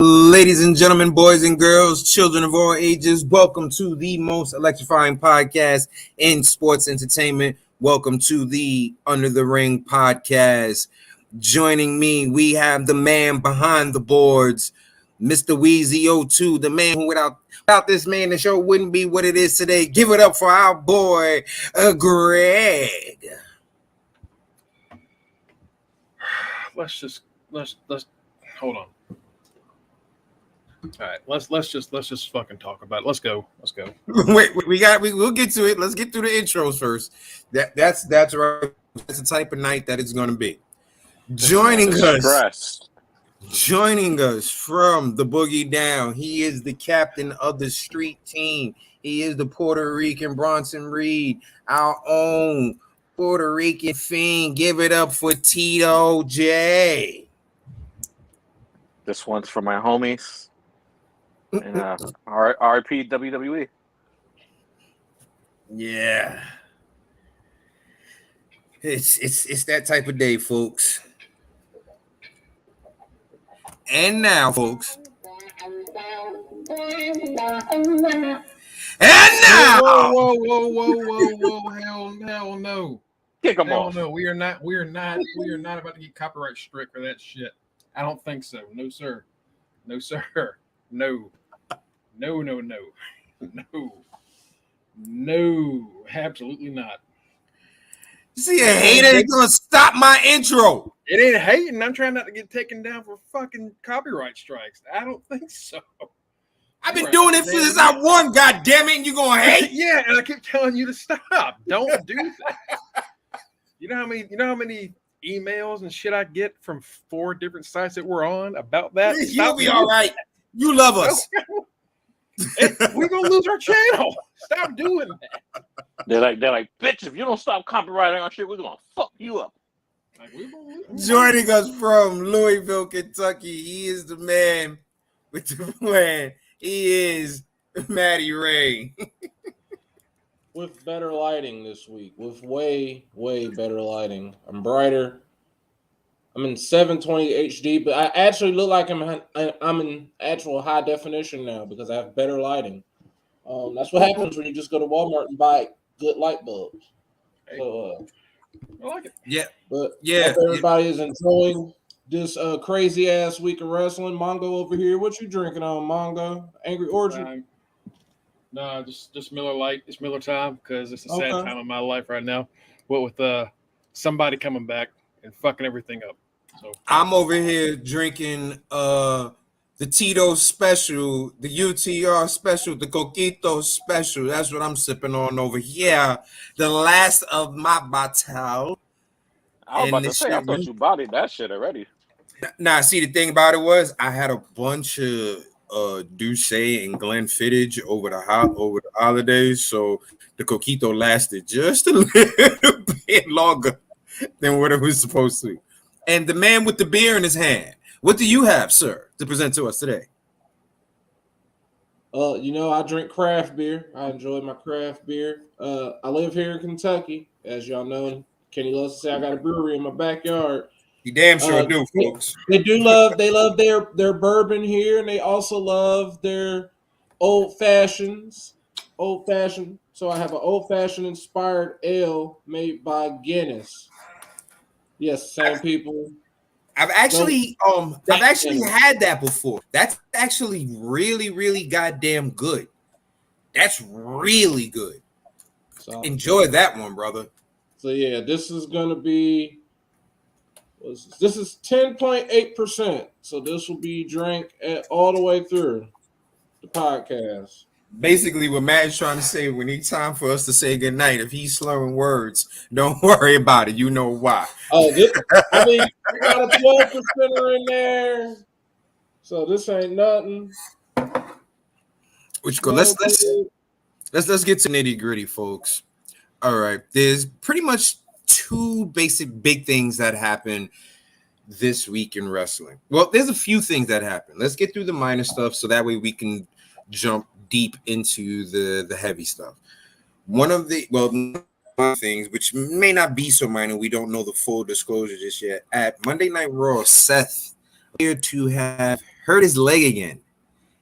Ladies and gentlemen, boys and girls, children of all ages, welcome to the most electrifying podcast in sports entertainment. Welcome to the Under the Ring podcast. Joining me, we have the man behind the boards, Mr. Weezy 02, the man who without this man, the show wouldn't be what it is today. Give it up for our boy, Greg. Let's hold on. All right, let's just fucking talk about it. Let's go. Wait, we'll get to it. Let's get through the intros first. That's right. That's the type of night that it's gonna be. Joining us from the Boogie Down, he is the captain of the street team. He is the Puerto Rican Bronson Reed, our own Puerto Rican fiend. Give it up for Tito J. This one's for my homies. And RIP WWE. Yeah. It's that type of day, folks. And now, folks. And now. Whoa! Hell no! Kick them off. No, we are not about to get copyright strike for that shit. I don't think so. No, sir. No. Absolutely not. See a hater ain't gonna stop my intro. It ain't hating. I'm trying not to get taken down for fucking copyright strikes. I don't think so. I've been doing it since I won, goddamn it, and you gonna hate? Yeah, and I keep telling you to stop. Don't do that. You know how many emails and shit I get from 4 different sites that we're on about that? You'll be all right. You love us. We're gonna lose our channel. Stop doing that. They're like, bitch, if you don't stop copyrighting our shit, we're gonna fuck you up. Joining us from Louisville, Kentucky, he is the man with the plan. He is Matty Ray. With better lighting this week, with way better lighting. I'm brighter. I'm in 720 HD, but I actually look like I'm in actual high definition now because I have better lighting. That's what happens when you just go to Walmart and buy good light bulbs. So, I like it. Yeah, but yeah. Hope everybody is enjoying this crazy ass week of wrestling. Mongo over here, what you drinking on, Mongo? Angry Orchard? No, just Miller Lite. It's Miller time because it's a sad time in my life right now. What with somebody coming back and fucking everything up. So I'm over here drinking the Tito special, the UTR special, the Coquito special. That's what I'm sipping on over here. The last of my bottle. I was about to say, I thought you bodied that shit already. Nah, see, the thing about it was I had a bunch of Douce and Glenfiddich over the holidays, so the Coquito lasted just a little bit longer than what it was supposed to. And the man with the beer in his hand, what do you have, sir, to present to us today? I drink craft beer. I enjoy my craft beer. I live here in Kentucky, as y'all know. Kenny loves to say I got a brewery in my backyard. You damn sure do, folks. They love their bourbon here, and they also love their old fashions. Old fashioned. So I have an old fashioned inspired ale made by Guinness. Yes, same people. I've actually had that before. That's actually really, really goddamn good. That's really good. So enjoy that one, brother. So yeah, this is gonna be. This is 10.8%. So this will be drank all the way through the podcast. Basically, what Matt is trying to say, when it's time for us to say goodnight, if he's slurring words, don't worry about it. You know why. We got a 12% in there. So this ain't nothing. Let's get to nitty gritty, folks. All right. There's pretty much 2 basic big things that happen this week in wrestling. Well, there's a few things that happen. Let's get through the minor stuff so that way we can jump deep into the heavy stuff. One of the things, which may not be so minor, we don't know the full disclosure just yet. At Monday Night Raw, Seth appeared to have hurt his leg again,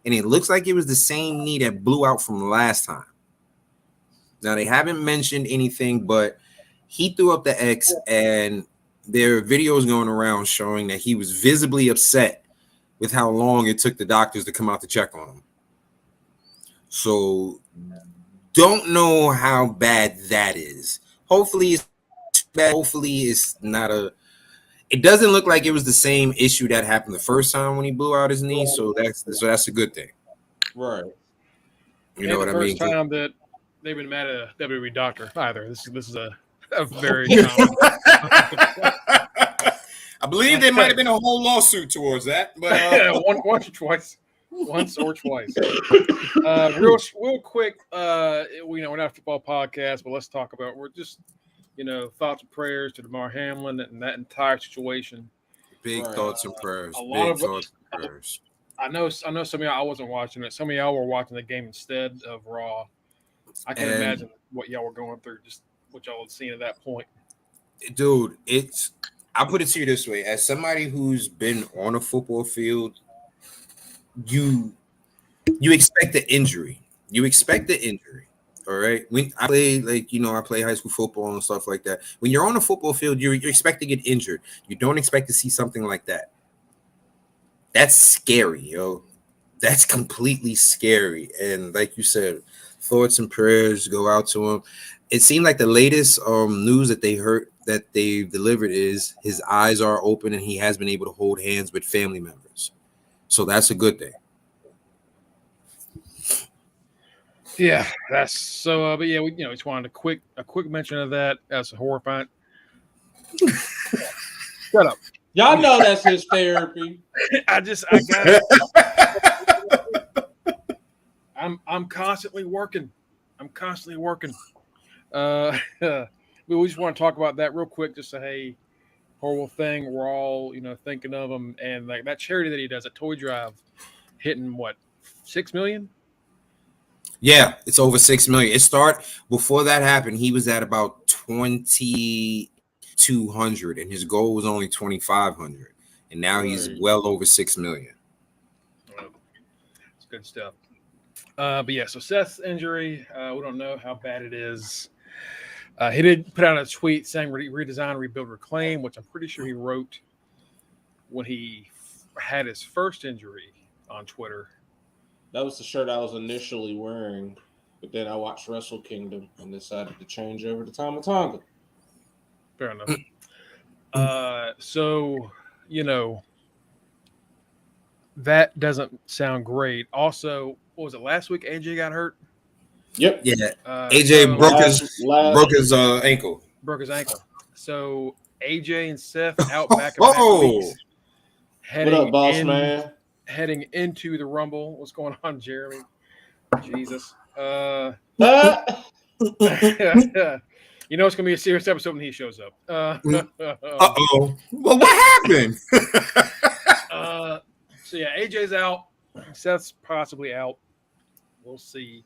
and it looks like it was the same knee that blew out from last time. Now they haven't mentioned anything, but he threw up the X, and there are videos going around showing that he was visibly upset with how long it took the doctors to come out to check on him. So don't know how bad that is. Hopefully it's bad. Hopefully it's not a. It doesn't look like it was the same issue that happened the first time when he blew out his knee. So that's a good thing. Right. You know what I mean? First time that they've been mad at a WWE doctor either. This is a very common. I believe there might have been a whole lawsuit towards that, but once or twice. Real quick. We're not a football podcast, but let's talk about. We're just thoughts and prayers to DeMar Hamlin and that entire situation. Big thoughts and prayers. I know some of y'all. I wasn't watching it. Some of y'all were watching the game instead of Raw. I can't imagine what y'all were going through. Just what y'all had seen at that point. Dude, I'll put it to you this way. As somebody who's been on a football field, you expect the injury. All right. When I play, I play high school football and stuff like that. When you're on a football field, you expect to get injured. You don't expect to see something like that. That's scary, yo. That's completely scary. And like you said, thoughts and prayers go out to him. It seemed like the latest news that they delivered is his eyes are open and he has been able to hold hands with family members. So that's a good thing. Yeah, that's so. But yeah, we just wanted a quick mention of that. That's horrifying. Shut up. Y'all know that's his therapy. I got it. I'm constantly working. We just want to talk about that real quick. Just say, hey, horrible thing. We're all thinking of him, and like that charity that he does at Toy Drive, hitting what, 6 million. Yeah, it's over 6 million. Before that happened, he was at about 2,200, and his goal was only 2,500, and now he's well over 6 million. It's good stuff. But yeah, so Seth's injury, we don't know how bad it is. He did put out a tweet saying redesign, rebuild, reclaim, which I'm pretty sure he wrote when he had his first injury on Twitter. That was the shirt I was initially wearing, but then I watched Wrestle Kingdom and decided to change over to Tama Tonga. Fair enough. So, that doesn't sound great. Also, what was it, last week AJ got hurt? Yep. Yeah. AJ broke his ankle. Broke his ankle. So AJ and Seth out back and back weeks. What up, boss man? Heading into the Rumble. What's going on, Jeremy? Jesus. Uh-oh. It's gonna be a serious episode when he shows up. Well, what happened? So yeah, AJ's out. Seth's possibly out. We'll see.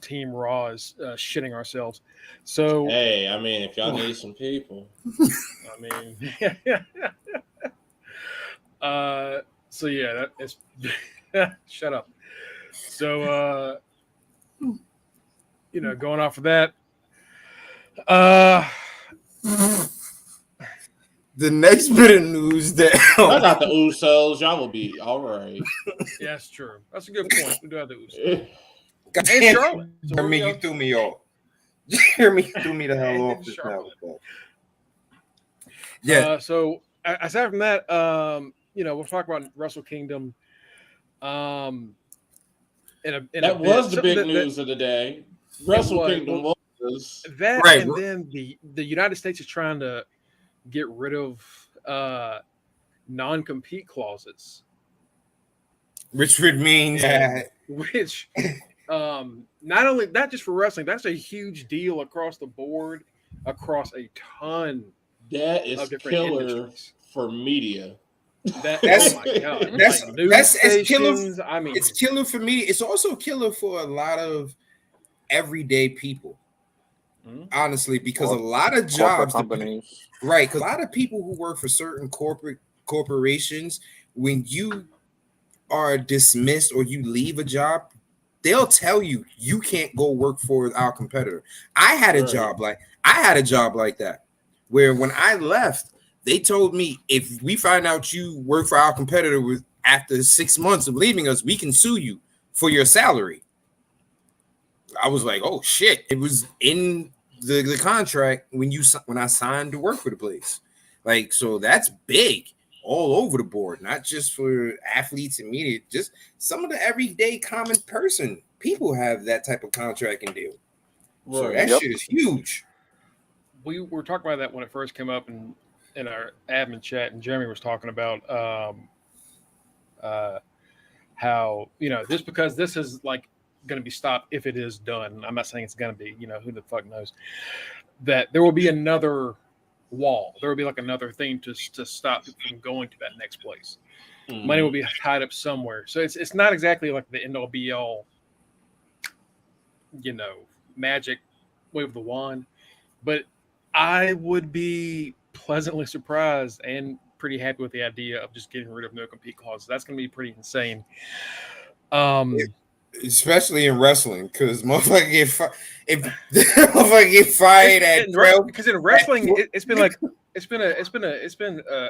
Team Raw is shitting ourselves. So hey, I mean, if y'all need some people, I mean, so yeah, that is. Shut up. So going off of that. The next bit of news that I got the Usos. Y'all will be all right. Yeah, that's true. That's a good point. We do have the Usos. And Charlotte. So you threw me off. Jeremy threw me the hell off. Yeah. So aside from that, we'll talk about Wrestle Kingdom. That was the big news of the day. Wrestle Kingdom was that, right. And then the United States is trying to get rid of non-compete clauses, which would mean not just for wrestling. That's a huge deal across the board, across a ton. That is killer industries. For media. Oh my God. That's killer. I mean, it's killer for me. It's also killer for a lot of everyday people. Honestly, because a lot of jobs, companies, right? Because a lot of people who work for certain corporate corporations, when you are dismissed or you leave a job, they'll tell you you can't go work for our competitor. I had a job like that, where when I left, they told me if we find out you work for our competitor after 6 months of leaving us, we can sue you for your salary. I was like, oh shit! It was in the contract when I signed to work for the place. Like, so that's big all over the board, not just for athletes and media, just some of the everyday common person. People have that type of contract and deal. So that shit is huge. We were talking about that when it first came up in our admin chat, and Jeremy was talking about how, just because this is like going to be stopped if it is done. I'm not saying it's going to be, who the fuck knows, that there will be another wall. There will be like another thing to stop people from going to that next place. Money will be tied up somewhere. So it's not exactly like the end all be all, magic wave of the wand, but I would be pleasantly surprised and pretty happy with the idea of just getting rid of no compete clauses. That's going to be pretty insane. Especially in wrestling, because motherfucker get fired at 12. Because in wrestling, it's been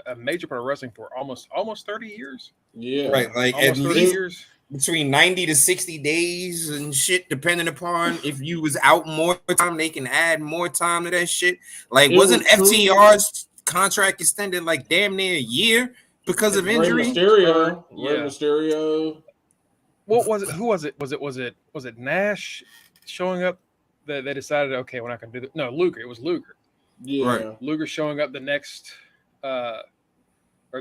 a major part of wrestling for almost 30 years. Yeah, right. Like almost at 30 least years. Between 90 to 60 days and shit, depending upon if you was out more time, they can add more time to that shit. Like, wasn't FTR's contract extended like damn near a year because of injury? Rey Mysterio. What was it? Who was it? Was it Nash showing up that they decided, okay, we're not going to do that? No, Luger. It was Luger. Yeah. Right. Luger showing up the next or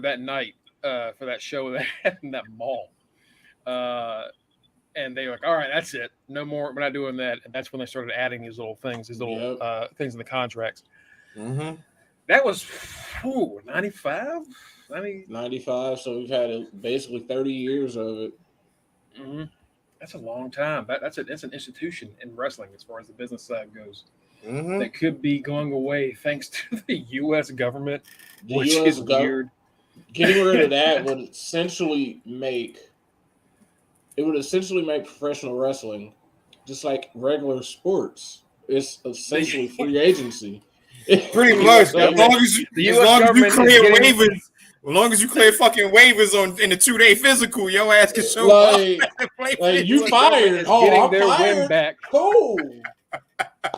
that night for that show that happened in that mall. And they were like, all right, that's it. No more. We're not doing that. And that's when they started adding these little things, things in the contracts. Mm-hmm. That was 95? 95. So we've had basically 30 years of it. Mm-hmm. That's a long time. That's an institution in wrestling as far as the business side goes. Mm-hmm. That could be going away thanks to the U.S. government, which is weird. Getting rid of that would essentially make professional wrestling just like regular sports. It's essentially free agency. Pretty much. As long as you clear fucking waivers in the 2-day physical, your ass can show up. Like you fired. Getting their win back. Cool.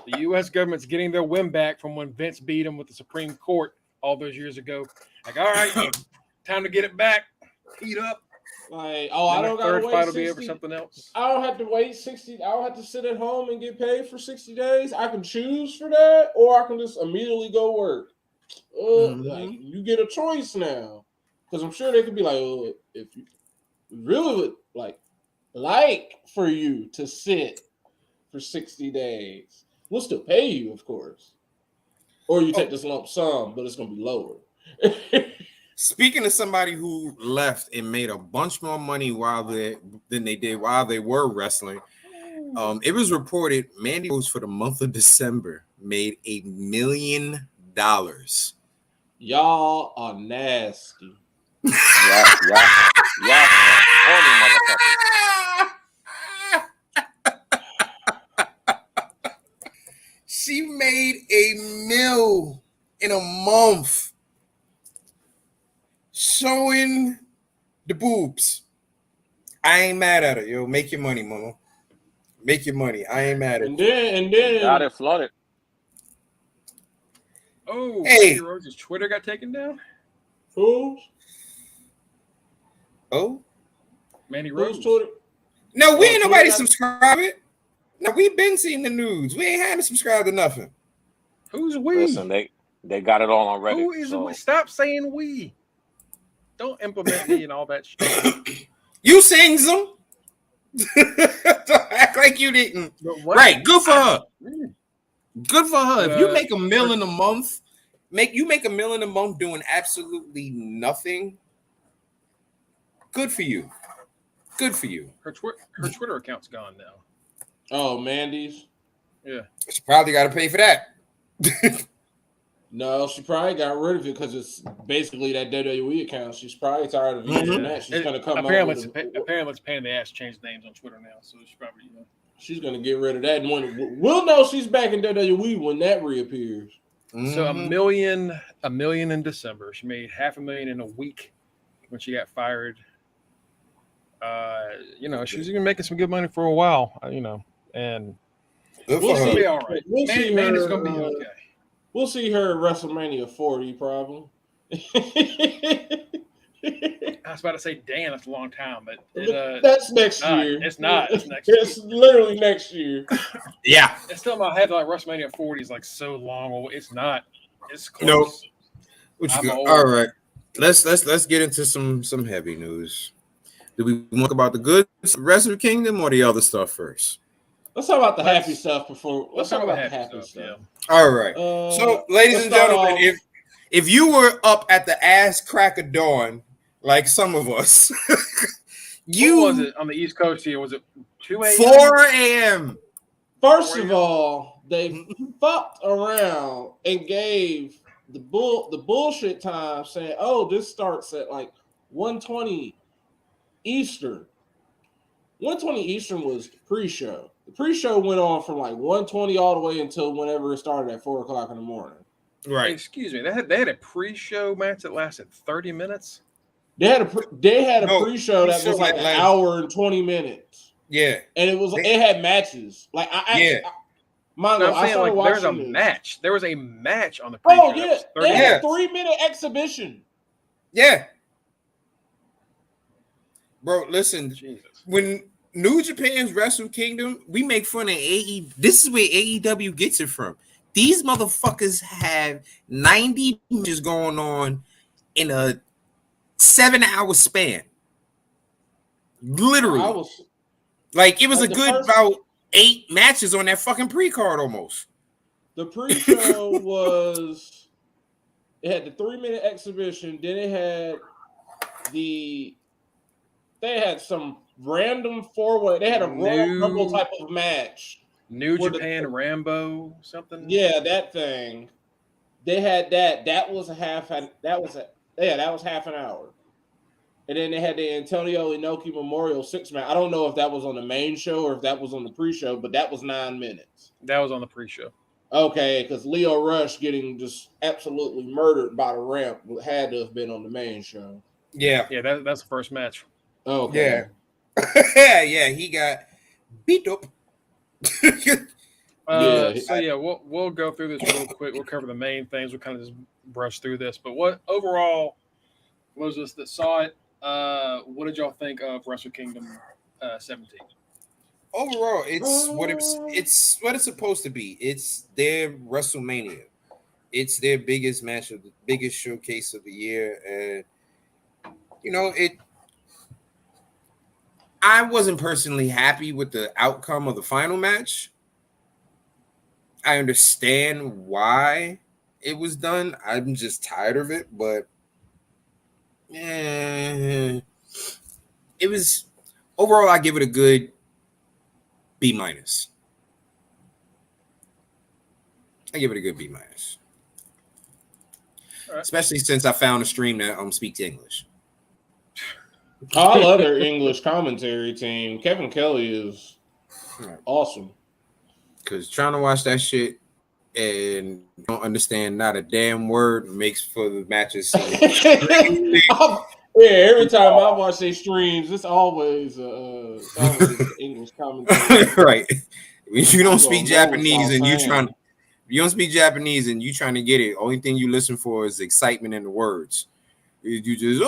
The U.S. government's getting their win back from when Vince beat them with the Supreme Court all those years ago. Like, all right, time to get it back. Heat up. Like, I don't gotta wait. Fight will be over something else. I don't have to wait 60. I don't have to sit at home and get paid for 60 days. I can choose for that, or I can just immediately go work. Like, you get a choice now, because I'm sure they could be like, if you really would like for you to sit for 60 days, we'll still pay you, of course, or you take this lump sum, but it's gonna be lower. Speaking of somebody who left and made a bunch more money than they did while they were wrestling, it was reported Mandy Rose for the month of December made $1 million. Y'all are nasty. Yeah. Horny motherfuckers. She made $1 million in a month. Showing the boobs. I ain't mad at her, yo. Make your money, mama. Make your money. I ain't mad at you. And then Got it flooded. Oh, hey. Mandy Rose's Twitter got taken down? Who's? Oh? Mandy Rose. Twitter? No, we ain't nobody subscribing. No, we been seeing the news. We ain't had to subscribe to nothing. Who's we? Listen, they got it all on Reddit. Who is we? Stop saying we. Don't implement me and all that shit. You sings them. Don't act like you didn't. Right, good for her. Good for her. If you make $1 million a month, make $1 million a month doing absolutely nothing. Good for you. Good for you. Her Twitter account's gone now. Oh, Mandy's. Yeah. She probably got to pay for that. No, she probably got rid of it because it's basically that WWE account. She's probably tired of using that. She's going to come apparently up with apparently it's paying the ass to change names on Twitter now, so she's probably she's going to get rid of that. And we'll know she's back in WWE when that reappears. So $1 million in December. She made $500,000 in a week when she got fired. She's been making some good money for a while. And we'll see. All right. Man is going to be okay. We'll see her at WrestleMania 40, probably. I was about to say, damn, that's a long time, but that's next year. It's not. It's next year. It's literally next year. Yeah. It's still in my head like WrestleMania 40 is like so long. It's not. It's Nope. close. All right. Let's get into some heavy news. Do we talk about the good Wrestle Kingdom or the other stuff first? Let's talk about the happy stuff before. Let's talk about the happy stuff. Yeah. All right. So, ladies and gentlemen, if you were up at the ass crack of dawn, like some of us, what was it on the East Coast here? Was it 2 a.m.? 4 a.m. First of all, they fucked around and gave the bullshit time, saying, "Oh, this starts at like 1:20 Eastern." 1:20 Eastern was the pre-show. The pre-show went on from like 1:20 all the way until whenever it started at 4:00 in the morning. Right. Hey, excuse me. They had a pre-show match that lasted 30 minutes. They had a pre-show that was like an hour and 20 minutes. Yeah. And it had matches. Like I started watching there's a match. There was a match on the pre-show. Oh yeah. They had a 3-minute exhibition. Yeah. Bro, listen. Jesus. When New Japan's Wrestle Kingdom, we make fun of AEW. This is where AEW gets it from. These motherfuckers have 90 matches going on in a 7-hour span. Literally. It was like a good about 8 matches on that fucking pre-card almost. The pre-show it had the 3-minute exhibition, then it had they had some random 4-way. They had a Royal Rumble type of match. New Japan Rambo something. Yeah, that thing. They had that. That was half an hour. And then they had the Antonio Inoki Memorial 6-man. I don't know if that was on the main show or if that was on the pre-show, but that was 9 minutes. That was on the pre-show. Okay, because Leo Rush getting just absolutely murdered by the ramp had to have been on the main show. Yeah. Yeah, that's the first match. Okay. Yeah. Yeah, he got beat up. We'll go through this real quick. We'll cover the main things. We'll kind of just brush through this. But what overall was this that saw it? What did y'all think of Wrestle Kingdom 17? Overall, it's what it's supposed to be. It's their WrestleMania. It's their biggest match of the biggest showcase of the year, and I wasn't personally happy with the outcome of the final match. I understand why it was done. I'm just tired of it, but it was overall. I give it a good B-. I give it a good B-. Right. Especially since I found a stream that speaks English. I love their English commentary team. Kevin Kelly is awesome. Because trying to watch that shit and don't understand not a damn word makes for the matches. Every time I watch their streams, it's always English commentary. Right. If you don't speak Japanese and you don't speak Japanese and you trying to get it, only thing you listen for is excitement in the words. You just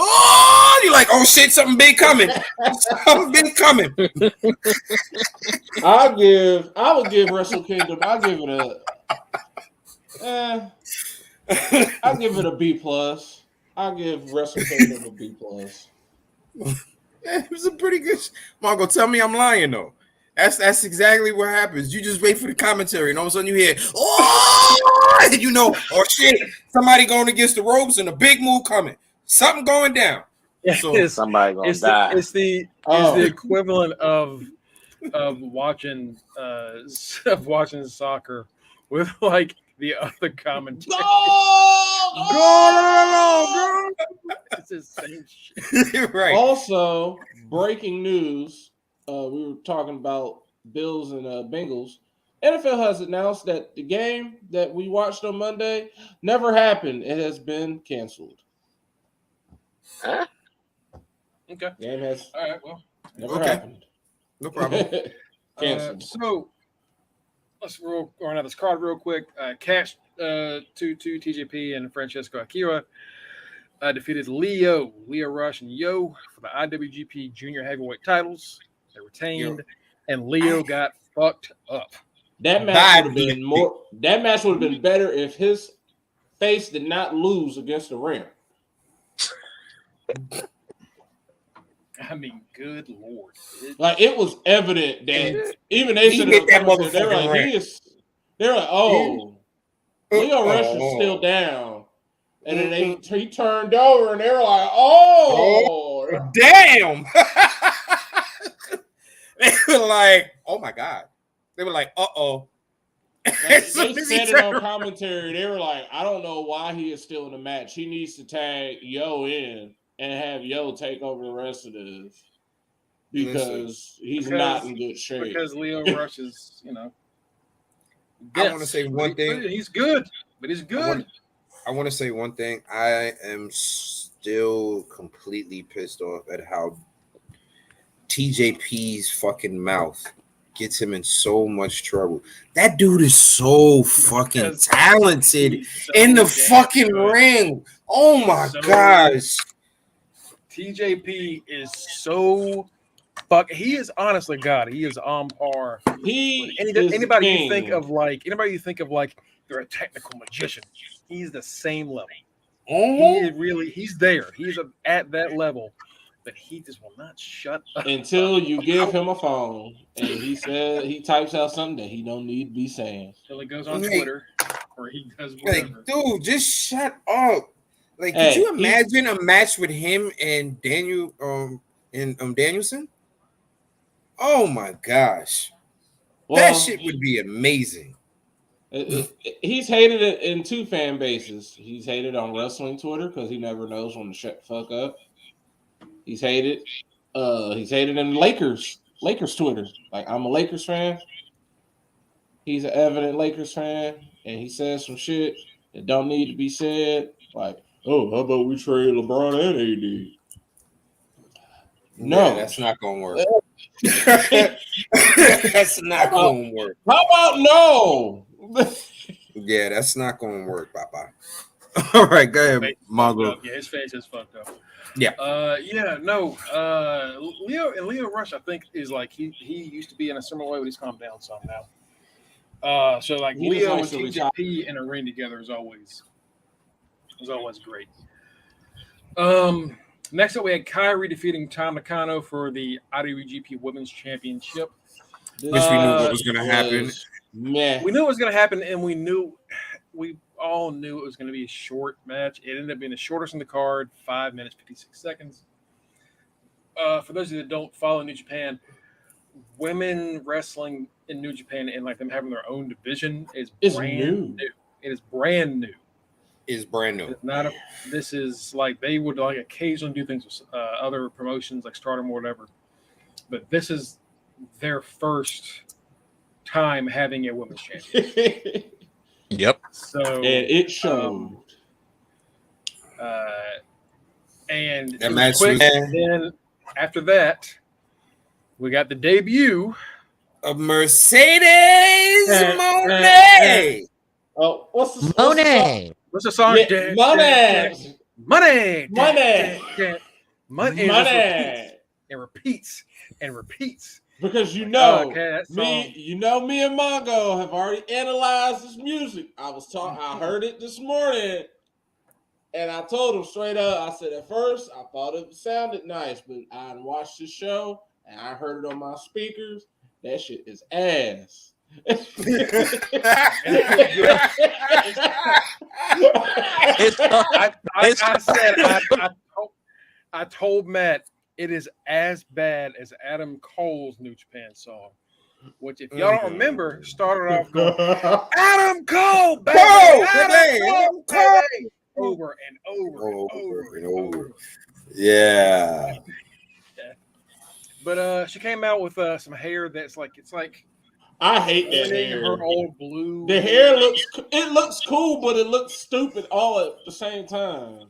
you're like, oh shit, something big coming. Something big coming. I would give Wrestle Kingdom, I'll give it a B+. I'll give Wrestle Kingdom a B+. It was a pretty good Margo, tell me I'm lying though. That's exactly what happens. You just wait for the commentary, and all of a sudden you hear, oh, and oh shit, somebody going against the ropes and a big move coming. Something going down. So somebody gonna die. It's the equivalent of watching soccer with like the other commentary. Go! It's the same shit. Right. Also, breaking news. We were talking about Bills and Bengals. NFL has announced that the game that we watched on Monday never happened. It has been canceled. Huh? Okay. The game has All right. Well, never happened. No problem. Canceled. So let's run out this card real quick. Cash 2-2 TJP and Francesco Akira defeated Leo Rush, and Yo for the IWGP Junior Heavyweight titles. They retained, and Leo got fucked up. That match would have been more. That match would have been better if his face did not lose against the ring. I mean, good lord! Like it was evident that even they said hit that they were motherfucking like ring. they're like, oh, Leo Rush is Oh. still down, and then he turned over and they were like, oh, Damn. They were like, oh my God. They were like, uh-oh. Like, they said it on commentary. They were like, I don't know why he is still in the match. He needs to tag Yo in and have Yo take over the rest of this because he's not in good shape. Because Leo Rush is, I want to say one thing. He's good, but he's good. I want to say one thing. I am still completely pissed off at how TJP's fucking mouth gets him in so much trouble. That dude is so fucking talented in the fucking ring. Oh my gosh. TJP is so he is honestly God. He is on par. Anybody you think of like you're a technical magician. He's the same level. He's there. He's at that level. But he just will not shut up until you give him a phone and he types out something that he don't need to be saying. Until he goes on Twitter or he does whatever. Dude, just shut up. Like, could you imagine a match with him and Danielson? Oh my gosh. That shit would be amazing. He's hated it in two fan bases. He's hated on wrestling Twitter because he never knows when to shut the fuck up. He's hated in Lakers Twitter. Like, I'm a Lakers fan. He's an evident Lakers fan, and he says some shit that don't need to be said. Like, oh, how about we trade LeBron and AD? No, that's not gonna work. That's not gonna work. How about no? Yeah, that's not gonna work, Papa. All right, go ahead, Mongo. Yeah, his face is fucked up. Yeah. Leo Rush, I think, is like he used to be in a similar way, but he's calmed down some now. So like Leo and TJP in a ring together is always great. Next up, we had Kyrie defeating Tom Nakano for the IWGP Women's Championship. Which we knew what was going to happen. Man. We knew it was going to happen, and we all knew it was going to be a short match. It ended up being the shortest in the card, 5 minutes, 56 seconds. For those of you that don't follow New Japan, women wrestling in New Japan and like them having their own division is brand new. It is brand new. It's brand new. It's not this is like they would like occasionally do things with other promotions like Stardom or whatever, but this is their first time having a women's champion. Yep. So and it showed. And that match then after that, we got the debut of Mercedes Moné. Oh, what's the Moné? What's the song? Yeah, Moné. Money. Money. And repeats and repeats. Because me and Mongo have already analyzed this music. I heard it this morning, and I told him straight up. I said at first I thought it sounded nice, but I watched the show and I heard it on my speakers. That shit is ass. I told Matt it is as bad as Adam Cole's New Japan song. which, if y'all don't remember, started off going, Adam Cole, baby! Cole, Adam baby! Cole, Cole! baby! Over and over and over. Yeah. But she came out with some hair that's like, it's like I hate that ruining hair. her old blue. The hair looks cool, but it looks stupid all at the same time.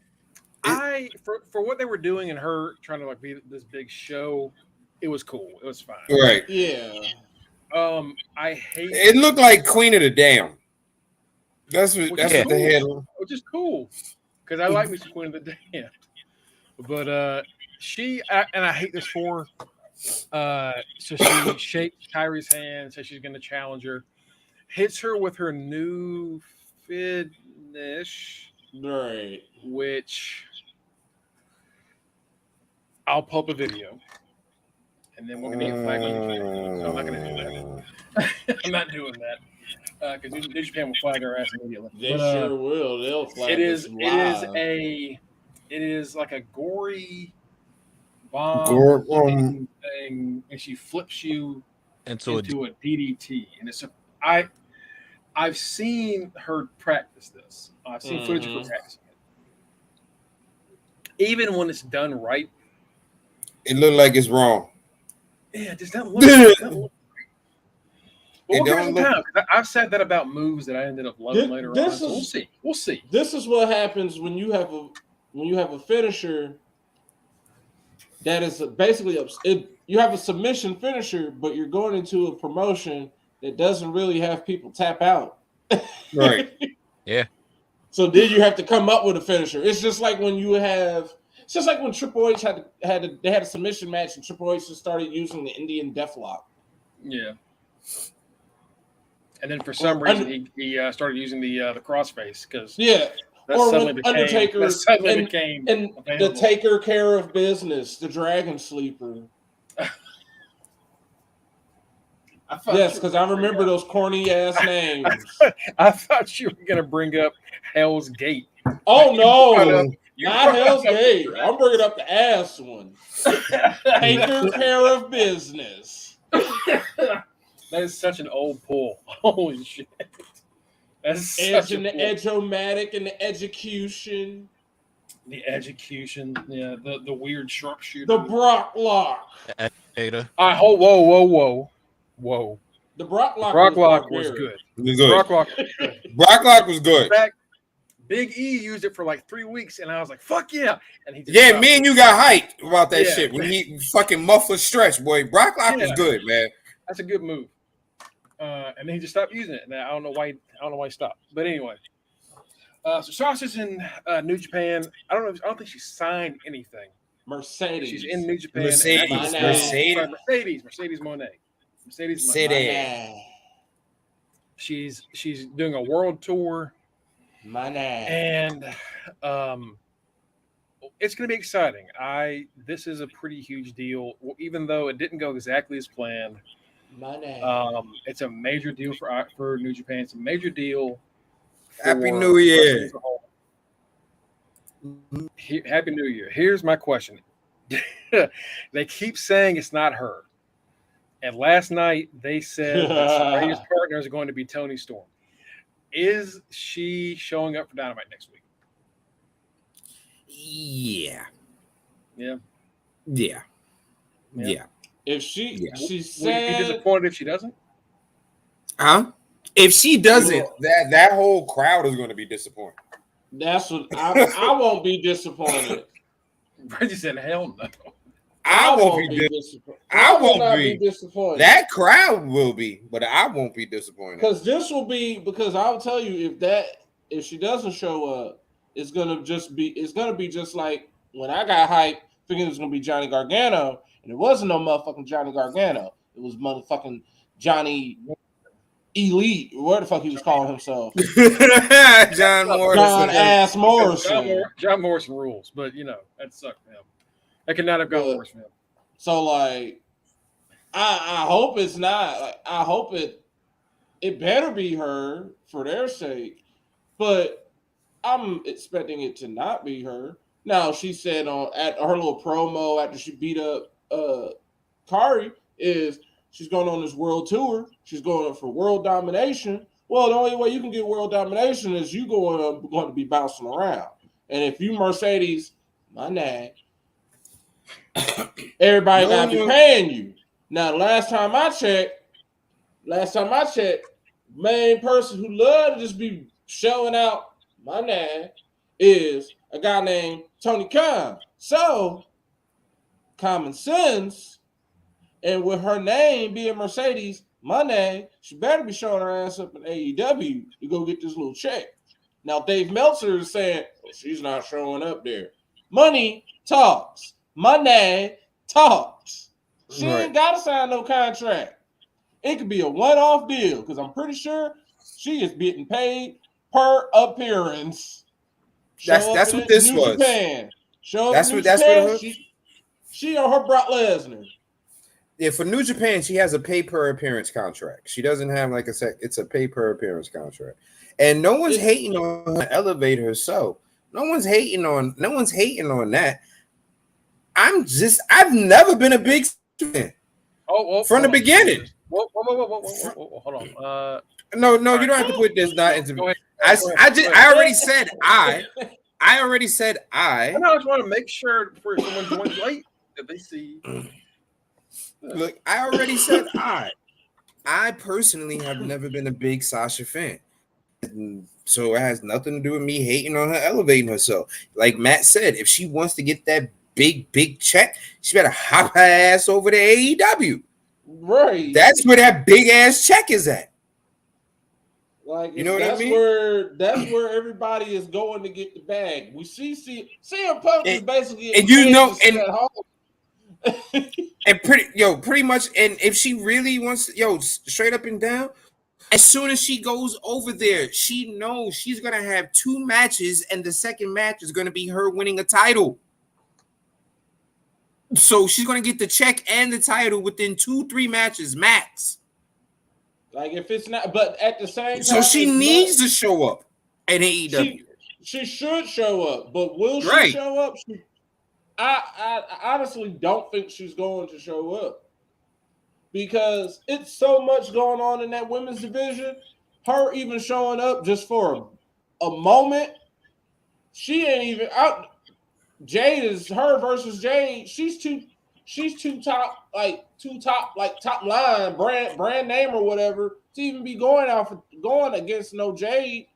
For what they were doing and her trying to like be this big show, it was cool. It was fine. Right. Yeah. I hate It looked like Queen of the Damn. That's what the head. Which is cool because I like me some Queen of the Damned. But and I hate this for her. So she shakes Kyrie's hand, says she's going to challenge her, hits her with her new finish, Right. which I'll pull up a video, and then we're going to get flagged on New Japan. So I'm not going to do that. I'm not doing that because New Japan will flag our ass immediately. They sure will. They'll flag us live. It is like a gory bomb thing, and she flips you into a DDT. And I've seen her practice this. I've seen footage of her practicing it. Even when it's done right, it looked like it's wrong. Yeah, it just doesn't look right. But we'll give it some time. I've said that about moves that I ended up loving later on. So we'll see. This is what happens when you have a finisher that is basically you have a submission finisher, but you're going into a promotion that doesn't really have people tap out. Right. Yeah. So then you have to come up with a finisher. It's just like when it's just like when Triple H had a submission match and Triple H just started using the Indian Deathlock. Yeah. And then for some reason he started using the crossface because Undertaker became the taker care of business, the Dragon Sleeper. Yes, because I remember those corny ass names. I thought you were gonna bring up Hell's Gate. Oh no, not Hell's Gate. I'm bringing up the ass one. Taker care of business. That is such an old pull. Holy shit. That's Edge and the Edge-O-Matic and the Execution. The Execution. Yeah, the weird sharpshooter. The Brock Lock. Whoa. The Brock Lock was good. It was good. Brock Lock was good. Brock Lock was good. In fact, Big E used it for like 3 weeks, and I was like, fuck yeah. And he me and you got hyped about that shit when he fucking muffler stretch, boy. Brock Lock was good, man. That's a good move. And then he just stopped using it. And I don't know why he stopped. But anyway. So Sasha's in New Japan. I don't think she signed anything. Mercedes. She's in New Japan. Mercedes Moné. Mercedes Moné. She's doing a world tour. And it's going to be exciting. This is a pretty huge deal, even though it didn't go exactly as planned. It's a major deal for New Japan. It's a major deal. Happy New Year. Happy New Year. Here's my question. They keep saying it's not her. And last night they said his partner is going to be Toni Storm. Is she showing up for Dynamite next week? Yeah. If she said, would you be disappointed if she doesn't? Huh? If she doesn't, that whole crowd is going to be disappointed. That's what I won't be disappointed. Reggie said, "Hell no." I won't be disappointed. I won't be disappointed. That crowd will be, but I won't be disappointed. Because I'll tell you if she doesn't show up, it's gonna be just like when I got hyped thinking it was gonna be Johnny Gargano, and it wasn't no motherfucking Johnny Gargano. It was motherfucking Johnny Elite, or where the fuck he was calling himself. John Morrison. John Morrison rules, but that sucked for him. That could not have gone worse for him. So like, I hope it's not. Like, I hope it better be her for their sake, but I'm expecting it to not be her. Now she said at her little promo after she beat up Kari is She's going on this world tour. She's going for world domination. Well, the only way you can get world domination is you going to be bouncing around. And if you Mercedes Moné, everybody got to be paying you. Now, last time I checked, main person who loved to just be showing out Moné is a guy named Tony Khan. So, common sense, and with her name being Mercedes Moné, she better be showing her ass up in AEW to go get this little check. Now, Dave Meltzer is saying, well, she's not showing up there. Money talks. Moné talks. She ain't got to sign no contract. It could be a one-off deal because I'm pretty sure she is getting paid per appearance. That's what this was. Japan. That's what she or her Brock Lesnar. Yeah, for New Japan, she has a pay per appearance contract. She doesn't have it's a pay per appearance contract. And no one's hating on her elevate her. So no one's hating on that. I've never been a big fan. From the beginning. Whoa, hold on. No, you don't have to put this not into. I already said I. I know. I just want to make sure before someone joins late that they see. Look, I already said I personally have never been a big Sasha fan. So it has nothing to do with me hating on her elevating herself. Like Matt said, if she wants to get that big check, she better hop her ass over to AEW. Right. That's where that big ass check is at. Like, you know what I mean? That's where everybody is going to get the bag. We see CM Punk is basically and pretty much. And if she really wants to, straight up and down, as soon as she goes over there, she knows she's gonna have 2 matches, and the second match is gonna be her winning a title. So she's gonna get the check and the title within 2-3 matches max. Like if it's not, but at the same time, so she needs to show up at AEW. She should show up, but will she show up? I honestly don't think she's going to show up because it's so much going on in that women's division. Her even showing up just for a moment, she ain't even out. Jade is her versus Jade. She's too top line brand name or whatever to even be going against no Jade.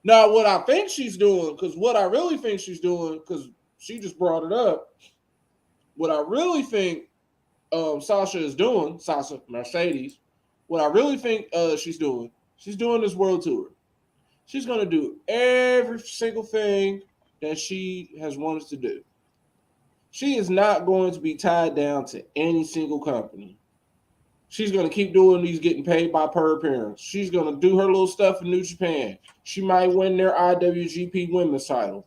Now, what I think she's doing, because she just brought it up. What I really think Sasha is doing, Sasha Mercedes, what I really think she's doing this world tour. She's going to do every single thing that she has wanted to do. She is not going to be tied down to any single company. She's going to keep doing these, getting paid by per appearance. She's going to do her little stuff in New Japan. She might win their IWGP Women's title.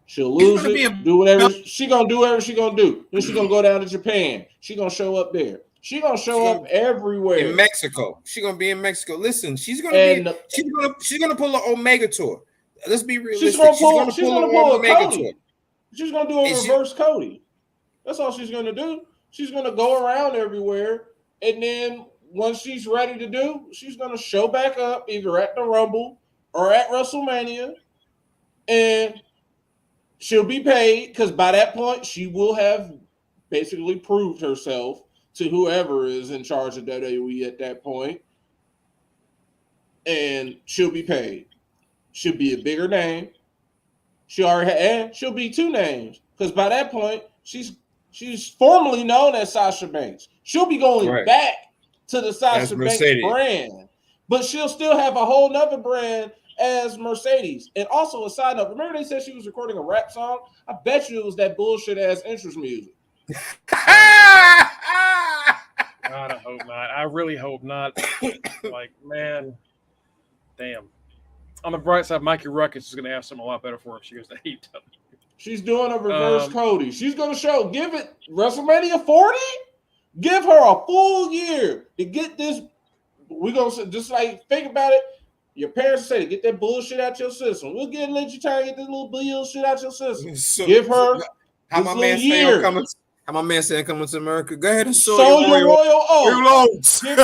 She'll lose it, do whatever. She's going to do whatever she's going to do. Then she's going to go down to Japan. She's going to show up there. She's going to show up everywhere. In Mexico. She's going to be in Mexico. Listen, she's going to pull an Omega tour. Let's be realistic. She's going to pull an Omega tour. She's going to do a reverse Cody. That's all she's going to do. She's going to go around everywhere. And then once she's ready to do, she's going to show back up either at the Rumble or at WrestleMania. And she'll be paid because by that point, she will have basically proved herself to whoever is in charge of WWE at that point. And she'll be paid. She'll be a bigger name. She'll be 2 names because by that point she's formerly known as Sasha Banks. She'll be going back to the Sasha Banks brand, but she'll still have a whole nother brand as Mercedes. And also a side note, remember they said she was recording a rap song? I bet you it was that bullshit ass interest music. God, I hope not. I really hope not. Like, man, damn. On the bright side, Mikey Ruckus is going to have something a lot better for her if she goes to AEW. She's doing a reverse Cody. She's going to give it WrestleMania 40? Give her a full year to get this. We're going to just think about it. Your parents say to get that bullshit out your system. We'll let you try to get this little bullshit out your system. Give her how my man stay on How my man said coming to America? Go ahead and Sow your royal oats. Give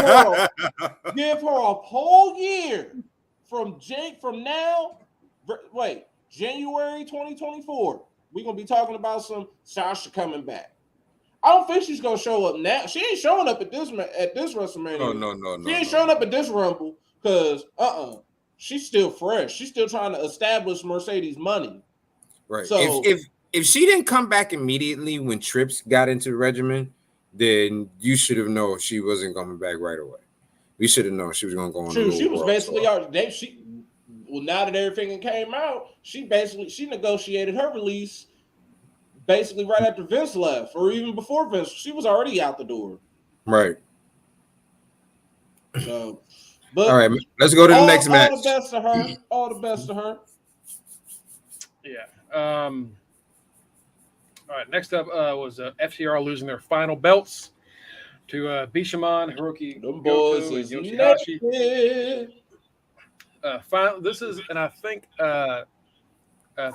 Give her a whole year from now. Wait, January 2024. We're gonna be talking about some Sasha coming back. I don't think she's gonna show up now. She ain't showing up at this WrestleMania. No. She ain't showing up at this Rumble because she's still fresh. She's still trying to establish Mercedes money. Right. So if she didn't come back immediately when Trips got into the regimen, then you should have known she wasn't coming back right away. We should have known she was gonna go on. True, she was basically already. Now that everything came out, she negotiated her release basically right after Vince left, or even before Vince. She was already out the door. Right. So, but all right, let's go to the next match. All the best to her. All the best to her. Yeah. All right. Next up was FTR losing their final belts to Bishamon, Hiroki Goto, and Yoshihashi. This is, and I think it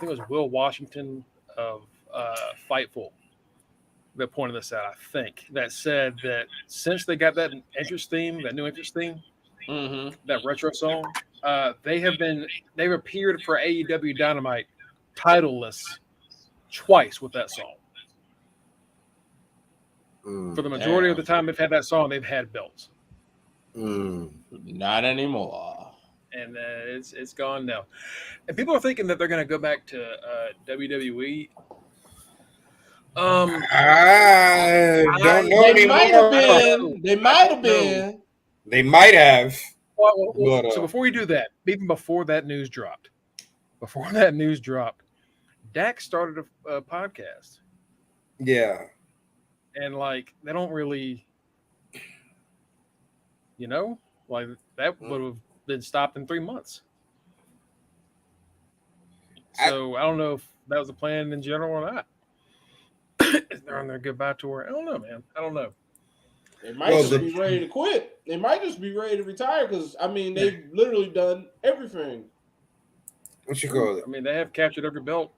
was Will Washington of Fightful that pointed this out. I think that said that since they got that interest theme, that new interest theme, that retro song, they've appeared for AEW Dynamite titleless twice with that song. For the majority of the time they've had that song, they've had belts. Not anymore. And it's gone now. And people are thinking that they're going to go back to WWE. I don't know. They might have been. They might have been. They might have. So before you do that, even before that news dropped, Dak started a podcast. Yeah. And like they don't really, that would have been stopped in 3 months. So I don't know if that was a plan in general or not. If they're on their goodbye tour, I don't know, man. I don't know. They might just be ready to quit. They might just be ready to retire because they've literally done everything. What you call it? I mean, they have captured every belt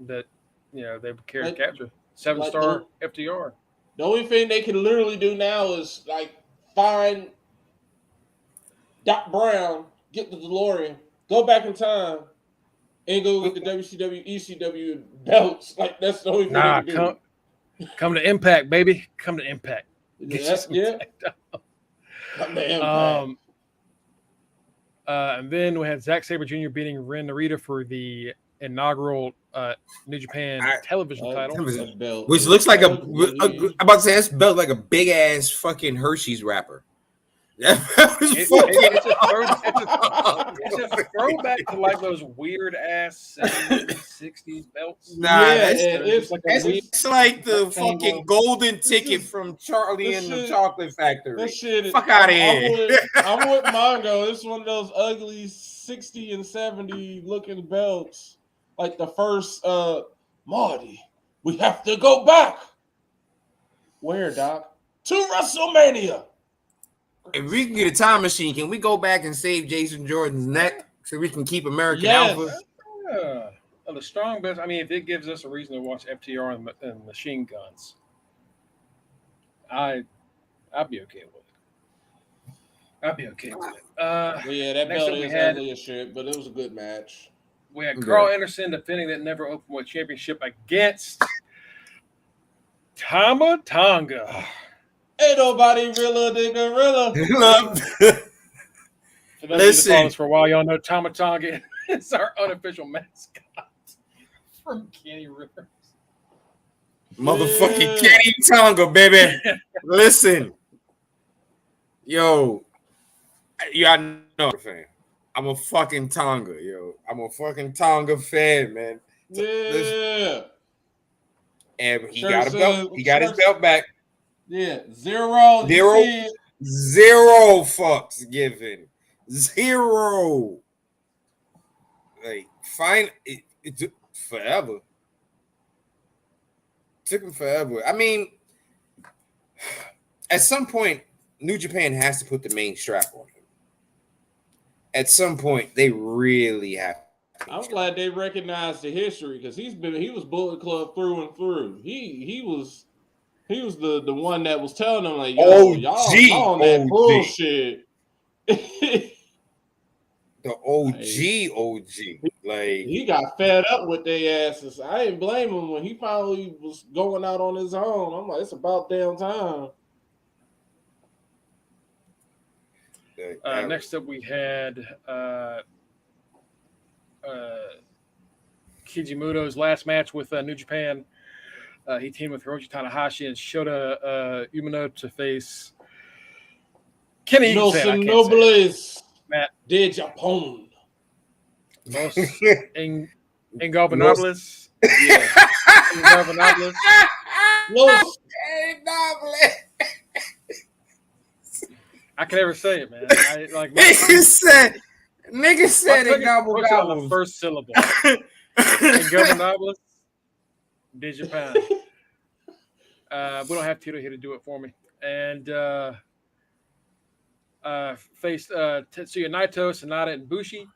that they've carried to capture. 7-star FTR. The only thing they can literally do now is find Doc Brown, get the DeLorean, go back in time, and go get the WCW, ECW belts. That's the only thing they can do. Come to Impact, baby. Come to Impact. Yeah. Come to Impact. And then we had Zack Sabre Jr. beating Ren Narita for the inaugural New Japan television title, which looks like I'm about to say that's built like a big ass fucking Hershey's wrapper. It's a throwback to like those weird ass 70s, 60s belts. It's like the fucking golden ticket from Charlie and the Chocolate Factory. That shit, fuck out of here. I'm with Mongo. It's one of those ugly 60 and 70 looking belts. Like the first Marty, we have to go back. Where, Doc? To WrestleMania. If we can get a time machine, can we go back and save Jason Jordan's neck so we can keep American Alpha? The strong best. I mean, if it gives us a reason to watch FTR and Machine Guns, I'd be okay with it. That belt is ugly as shit, but it was a good match. We had Carl Anderson defending that never openweight championship against Tama Tonga. Ain't nobody realer than Gorilla. For those who follow us for a while, y'all know Tama Tonga is our unofficial mascot from Kenny Rivers. Motherfucking Kenny Tonga, baby. Listen. Yo, I know, fan. I'm a fucking Tonga, yo. I'm a fucking Tonga fan, man. Yeah. And he got a belt. He got his belt back. Yeah. Zero fucks given. Zero. Like, fine. It took forever. Took him forever. I mean, at some point, New Japan has to put the main strap on him. At some point, they really have I'm glad they recognized the history because he was Bullet Club through and through. He was the one that was telling them like, yo, y'all on that bullshit. The OG. Like he got fed up with their asses. I didn't blame him when he finally was going out on his own. I'm like, it's about damn time. Next up, we had Kijimuto's last match with New Japan. He teamed with Hiroshi Tanahashi and Shota Umino to face Kenny Nelson Nobles Matt de Japón. Los Ingobernables. Yeah. Ingobernables. Los I can never say it, man. Nigga said it gobble on the first syllable. Ingobernables de Japan. We don't have Tito here to do it for me. And faced Tetsuya Naito, Sonata, and Bushi.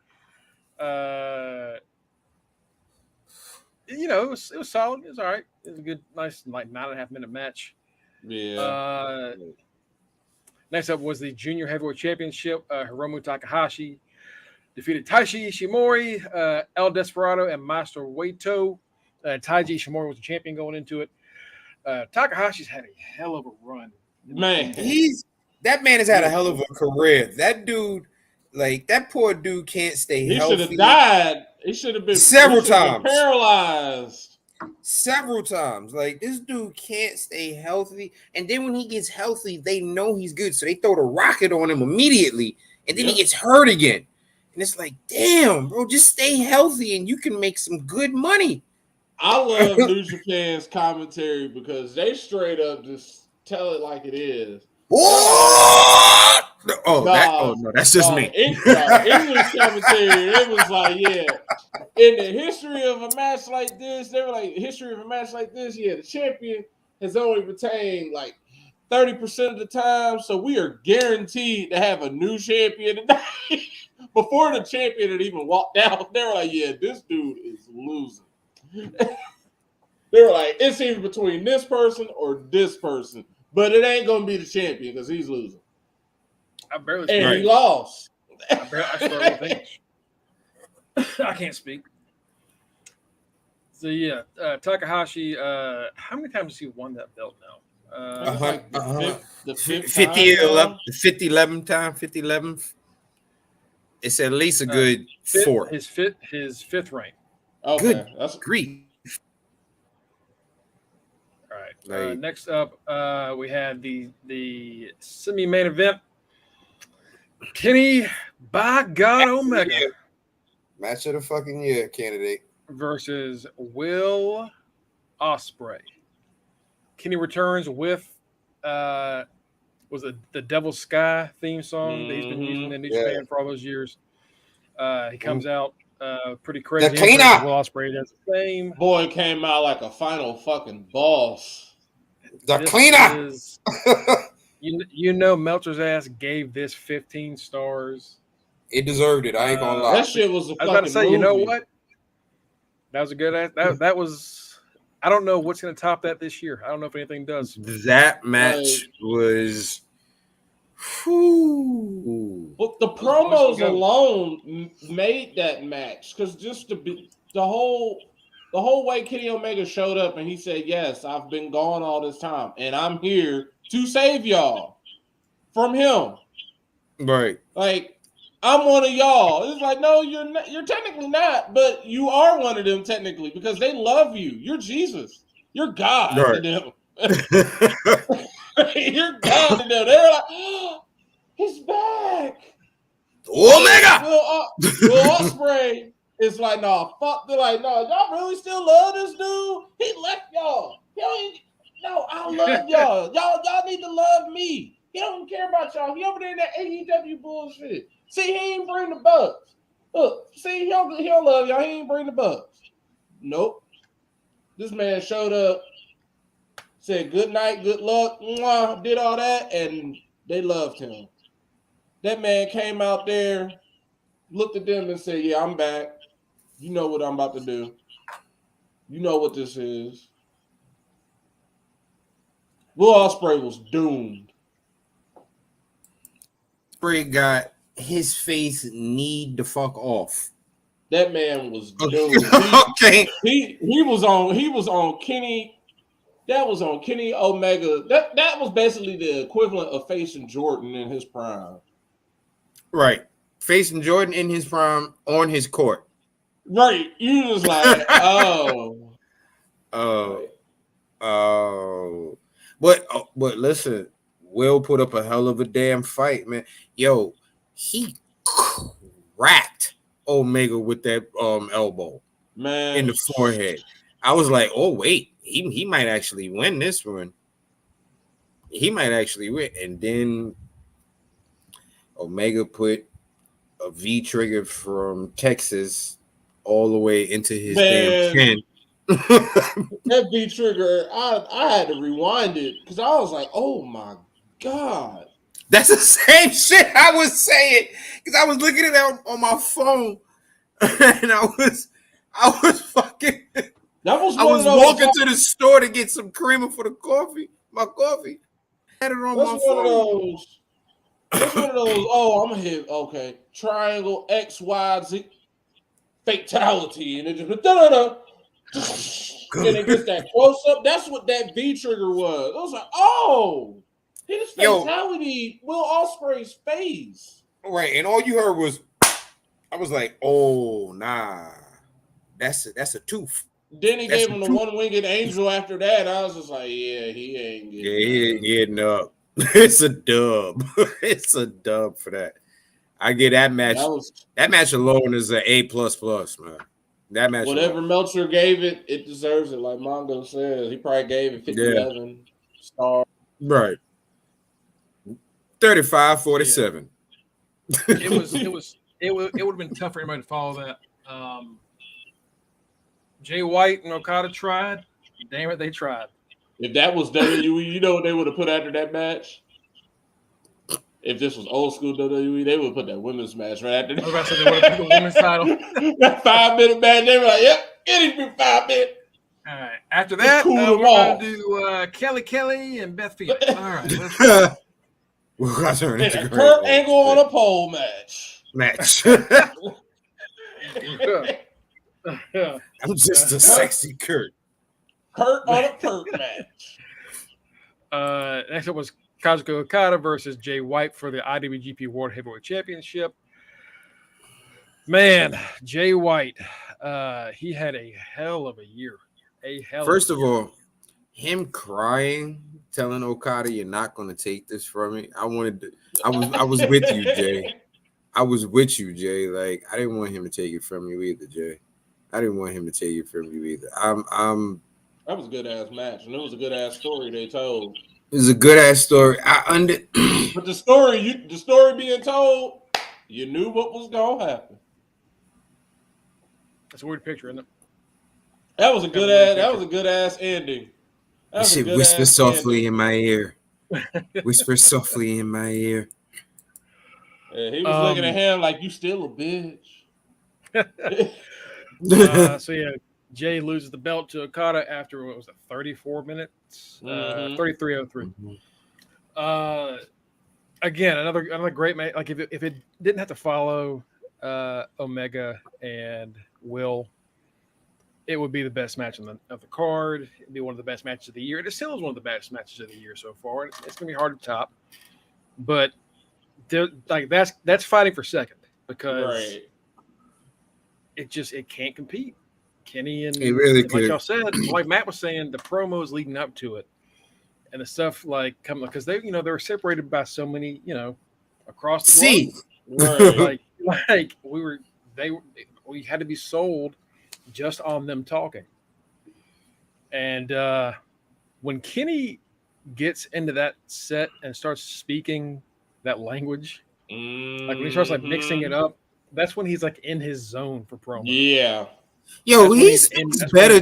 It was solid. It was all right. It was a good, nice, like 9.5 minute match. Yeah. Next up was the Junior Heavyweight Championship. Hiromu Takahashi defeated Taishi Ishimori, El Desperado, and Master Waito. Taiji Ishimori was the champion going into it. Takahashi's had a hell of a run. Man, that man has had a hell of a career. That dude, like that poor dude, can't stay healthy. He should have died. He should have been several times paralyzed. Several times. Like this dude can't stay healthy, and then when he gets healthy, they know he's good, so they throw the rocket on him immediately, and then he gets hurt again. And it's like, damn, bro, just stay healthy, and you can make some good money. I love New Japan's commentary because they straight up just tell it like it is. What? That's just me. English commentary, it was like, yeah. In the history of a match like this, they were like, the champion has only retained like 30% of the time, so we are guaranteed to have a new champion today. Before the champion had even walked out, they were like, yeah, this dude is losing. They were like, it's either between this person or this person, but it ain't gonna be the champion because he's losing. He lost. I can't speak. So yeah, Takahashi. How many times has he won that belt now? The 50-11th. It's at least a good 4. His fifth reign. Okay, good. That's grief. All right. Next up, we had the semi-main event. Kenny by God Omega match of the fucking year candidate versus Will Ospreay. Kenny returns with was it the Devil's Sky theme song that he's been using in New Japan for all those years. He comes out pretty crazy. Will Ospreay does the same. Boy came out like a final fucking boss. The cleaner. You know, Meltzer's ass gave this 15 stars. It deserved it. I ain't gonna lie. That shit was a fucking I was about to say, movie. You know what? That was a good ass. That was. I don't know what's going to top that this year. I don't know if anything does. That match was. Well, the promos alone made that match because just to be the whole way Kenny Omega showed up and he said, "Yes, I've been gone all this time, and I'm here to save y'all from him." Right. Like, I'm one of y'all. It's like, no, you're not, you're technically not, but you are one of them technically because they love you. You're Jesus. You're God to them. You're God to them. They're like, oh, he's back. Omega. Will Ospreay is like, nah, fuck. They're like, no, y'all really still love this dude? He left y'all. No, I love y'all. Y'all need to love me. He don't care about y'all. He over there in that AEW bullshit. See, he ain't bring the Bucks. Look, see, he'll love y'all. He ain't bring the Bucks. Nope. This man showed up, said good night, good luck, did all that, and they loved him. That man came out there, looked at them and said, yeah, I'm back. You know what I'm about to do. You know what this is. Will Ospreay was doomed. Ospreay got his face kneed the fuck off. That man was doomed. Okay. He was on Kenny. That was on Kenny Omega. That was basically the equivalent of facing Jordan in his prime. Right. Facing Jordan in his prime on his court. Right. You was like, oh. But listen, Will put up a hell of a damn fight, man. Yo, he cracked Omega with that elbow, man, in the forehead. I was like, oh wait, he might actually win this one. He might actually win. And then Omega put a V trigger from Texas all the way into his damn chin. That V trigger, I had to rewind it because I was like, oh my God. That's the same shit I was saying because I was looking at it on my phone and I was fucking. I was walking to the store to get some creamer for the coffee. My coffee. I had it on my phone. That's one of those. Oh, I'm gonna hit. Okay, triangle X Y Z fatality, and it just da-da-da. And it gets that close up. That's what that V trigger was. I was like, oh, hit his fatality. Will Ospreay's face. Right, and all you heard was, I was like, oh nah, that's a tooth. Then he gave him the one-winged angel after that. I was just like, yeah, he ain't getting. Yeah, he ain't getting up. It's a dub. It's a dub for that. I get that match. That match alone is an A++, man. That match. Whatever Meltzer gave it, it deserves it. Like Mongo says, he probably gave it 57 stars. Right. 35-47. Yeah. It would have been tough for anybody to follow that. Jay White and Okada tried. Damn it, they tried. If that was WWE, you know what they would have put after that match? If this was old school WWE, they would have put that women's match right after that. I was about to say they would have put the women's title. That 5-minute match, they were like, yep, it ain't 5 minutes. All right. After that, we're going to do Kelly and Beth Phoenix. All right. Let's go. A Kurt Angle on a pole match. I'm just a sexy Kurt. Kurt on a Kurt match. Next up was Kazuchika Okada versus Jay White for the IWGP World Heavyweight Championship. Man, Jay White, he had a hell of a year. First of all, him crying, telling Okada, "You're not going to take this from me." I was with you, Jay. I was with you, Jay. Like, I didn't want him to take it from you either, Jay. I didn't want him to take it from you either. That was a good ass match, and it was a good ass story they told. It was a good ass story. But the story being told, you knew what was gonna happen. That's a weird picture, isn't it? That was a good ass. That was a good ass ending. That shit whisper softly in my ear. Whisper softly in my ear. Yeah, he was looking at him like, you still a bitch. So yeah, Jay loses the belt to Okada after what was it, 34 minutes, 33:03. Again, another great match. Like if it didn't have to follow Omega and Will, it would be the best match of the card. It'd be one of the best matches of the year. It still is one of the best matches of the year so far. It's gonna be hard to top, but like that's fighting for second because it can't compete. Kenny and like y'all said, like Matt was saying, the promos leading up to it and the stuff like coming because they were separated by so many across the globe. Like we had to be sold just on them talking. And when Kenny gets into that set and starts speaking that language, like when he starts like mixing it up, that's when he's like in his zone for promo. Yeah. Yo, he speaks better.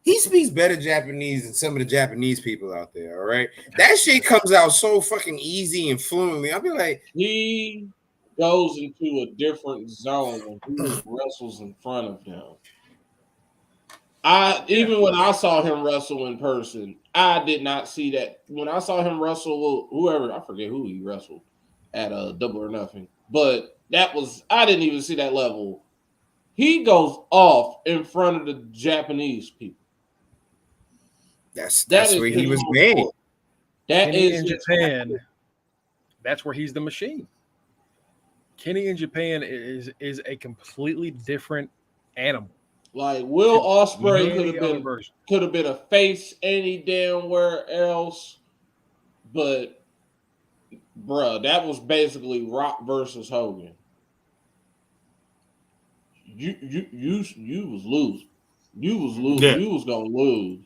He speaks better Japanese than some of the Japanese people out there. All right, that shit comes out so fucking easy and fluently. I'll be like, goes into a different zone when he wrestles in front of him. Even when I saw him wrestle in person, I did not see that. When I saw him wrestle whoever, I forget who he wrestled at Double or Nothing, but I didn't even see that level. He goes off in front of the Japanese people. That's where he was made. Kenny in Japan. That's where he's the machine. Kenny in Japan is a completely different animal. Like Will Ospreay could have been a face any damn where else, but bruh, that was basically Rock versus Hogan. You was losing. You was losing. Yeah. You was gonna lose.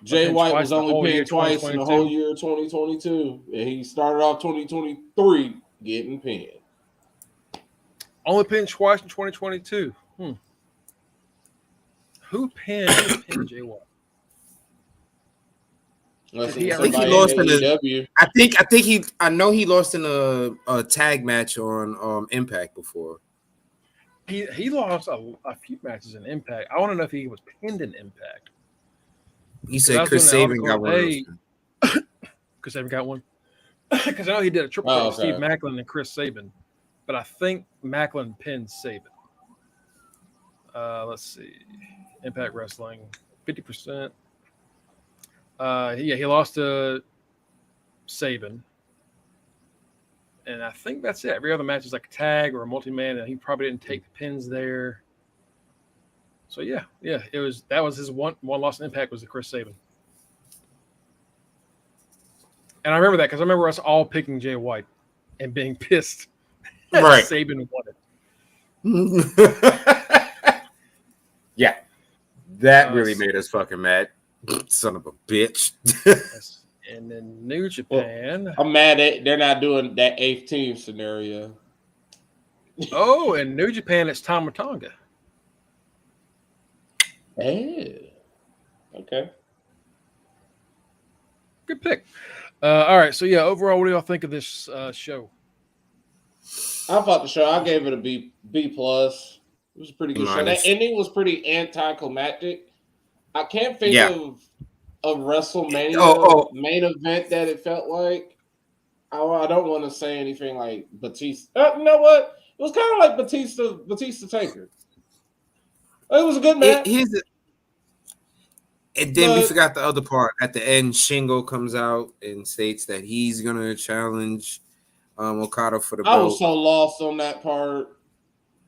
Jay White was only pinned twice in the whole year of 2022, and he started off 2023 getting pinned. Only pinned twice in 2022. Who pinned Jay White? I think he lost in a. I know he lost in a tag match on Impact before. He lost a few matches in Impact. I want to know if he was pinned in Impact. He said Chris Sabin got one. Chris Sabin got one. Because I know he did a triple threat with Steve Macklin and Chris Sabin, but I think Macklin pinned Sabin. Let's see, Impact Wrestling, 50%. He lost to Sabin, and I think that's it. Every other match is like a tag or a multi-man, and he probably didn't take the pins there. So that was his one loss in Impact was the Chris Sabin. And I remember that because I remember us all picking Jay White and being pissed that Sabin won it. Yeah. That really made us fucking mad. Son of a bitch. And then New Japan. Well, I'm mad at they're not doing that 8th team scenario. Oh, and New Japan, it's Tama Tonga. Hey. Okay. Good pick. All right. So, overall, what do y'all think of this show? I thought the show, I gave it a B+. It was a pretty good show. That ending was pretty anticlimactic. I can't think of a WrestleMania main event that it felt like. I don't want to say anything like Batista. You know what? It was kind of like Batista Taker. It was a good match. And then we forgot the other part. At the end, Shingo comes out and states that he's going to challenge Okada for the belt. I was so lost on that part.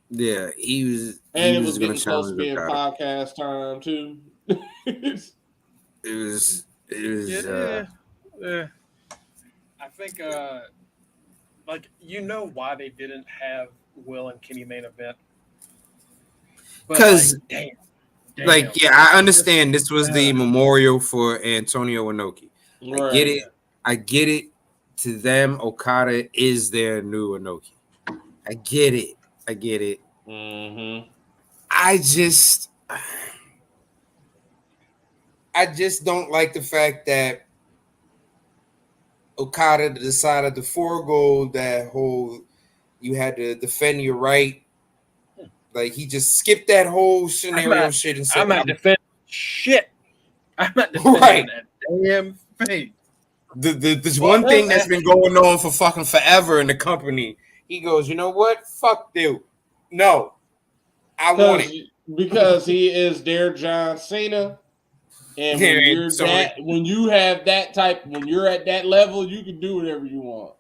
Yeah, he was. And it was getting close to being podcast time, too. It was. Yeah. I think, why they didn't have Will and Kenny main event. Because, I understand this was the memorial for Antonio Inoki. Right. I get it. To them, Okada is their new Inoki. I get it. Mm-hmm. I just don't like the fact that Okada decided to forego that whole you had to defend your right. Like he just skipped that whole scenario shit and said, I'm not defending shit. I'm not defending that damn thing. There's one thing that's been going on for fucking forever in the company. He goes, you know what? Fuck you. No. I want it. Because he is their John Cena. And when you're at that level, you can do whatever you want.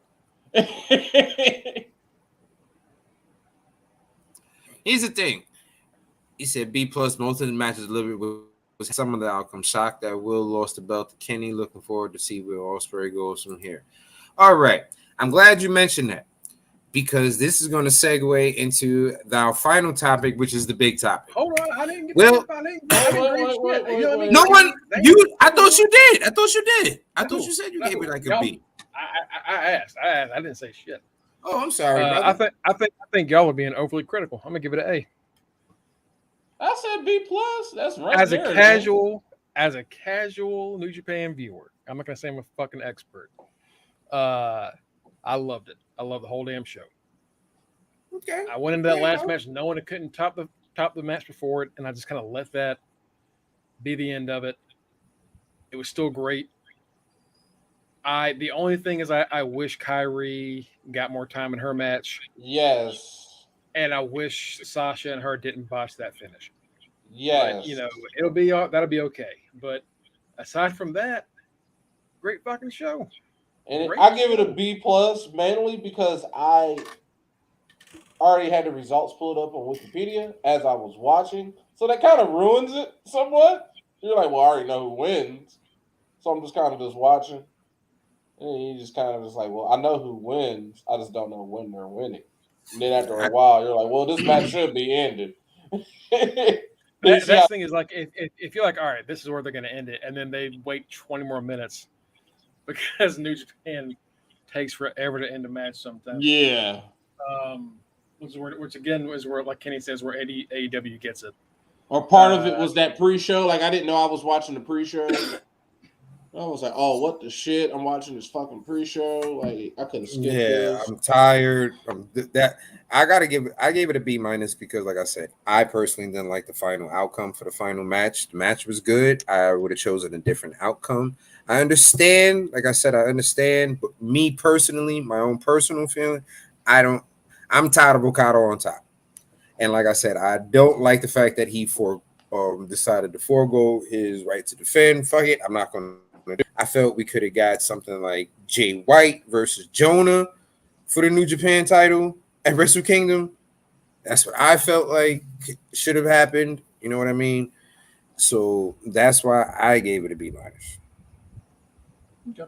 Here's the thing. He said B+, most of the matches delivered was some of the outcome. Shocked that Will lost the belt to Kenny. Looking forward to see where Ospreay goes from here. All right. I'm glad you mentioned that because this is going to segue into our final topic, which is the big topic. Hold on. I didn't get Well, wait. No one. I thought you did. I thought you said you gave it like a B. I asked. I didn't say shit. Oh, I'm sorry, brother. I think y'all are being overly critical. I'm gonna give it an A. I said B+. That's right. As a casual New Japan viewer, I'm not gonna say I'm a fucking expert. I loved it. I love the whole damn show. Okay. I went into that last match knowing it couldn't top the match before it, and I just kind of let that be the end of it. It was still great. The only thing is I wish Kyrie got more time in her match, Yes. and I wish Sasha and her didn't botch that finish. Yes. But that'll be okay. But aside from that, great fucking show. And Great I give it show. a B plus mainly because I already had the results pulled up on Wikipedia as I was watching, so that kind of ruins it somewhat. You're like, well, I already know who wins, so I'm just kind of just watching, and you just kind of just like, well, I know who wins, I just don't know when they're winning. And then after a while, you're like, well, this match should be ended. That's the thing is like if you're like, all right, this is where they're going to end it, and then they wait 20 more minutes because New Japan takes forever to end a match sometimes. Yeah. Which again is where, like Kenny says, where AEW gets it. Or part of it was that pre-show. Like I didn't know I was watching the pre-show. I was like, oh, what the shit? I'm watching this fucking pre-show. Like I could have skipped this. I'm tired. I gave it a B minus because, like I said, I personally didn't like the final outcome for the final match. The match was good. I would have chosen a different outcome. I understand, like I said, I understand, but me personally, my own personal feeling, I'm tired of Okada on top. And like I said, I don't like the fact that he decided to forego his right to defend. Fuck it, I'm not going to. I felt we could have got something like Jay White versus Jonah for the New Japan title at Wrestle Kingdom. That's what I felt like should have happened. You know what I mean? So that's why I gave it a B minus. Okay.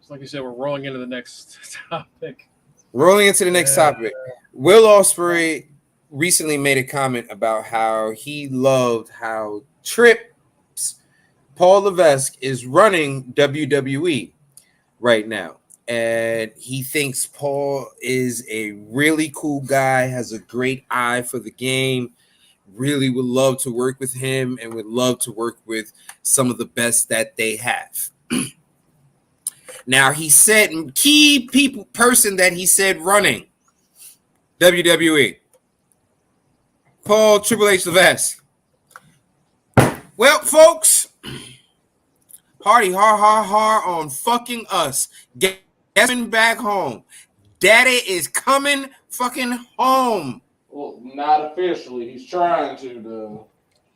Like you said, we're rolling into the next topic. Rolling into the next topic. Will Ospreay recently made a comment about how he loved how Paul Levesque is running WWE right now. And he thinks Paul is a really cool guy, has a great eye for the game, really would love to work with him and would love to work with some of the best that they have. Now, he said, person that he said running WWE, Paul Triple H Levesque. Well, folks, party har on fucking us. Getting back home. Daddy is coming fucking home. Well, not officially. He's trying to, though.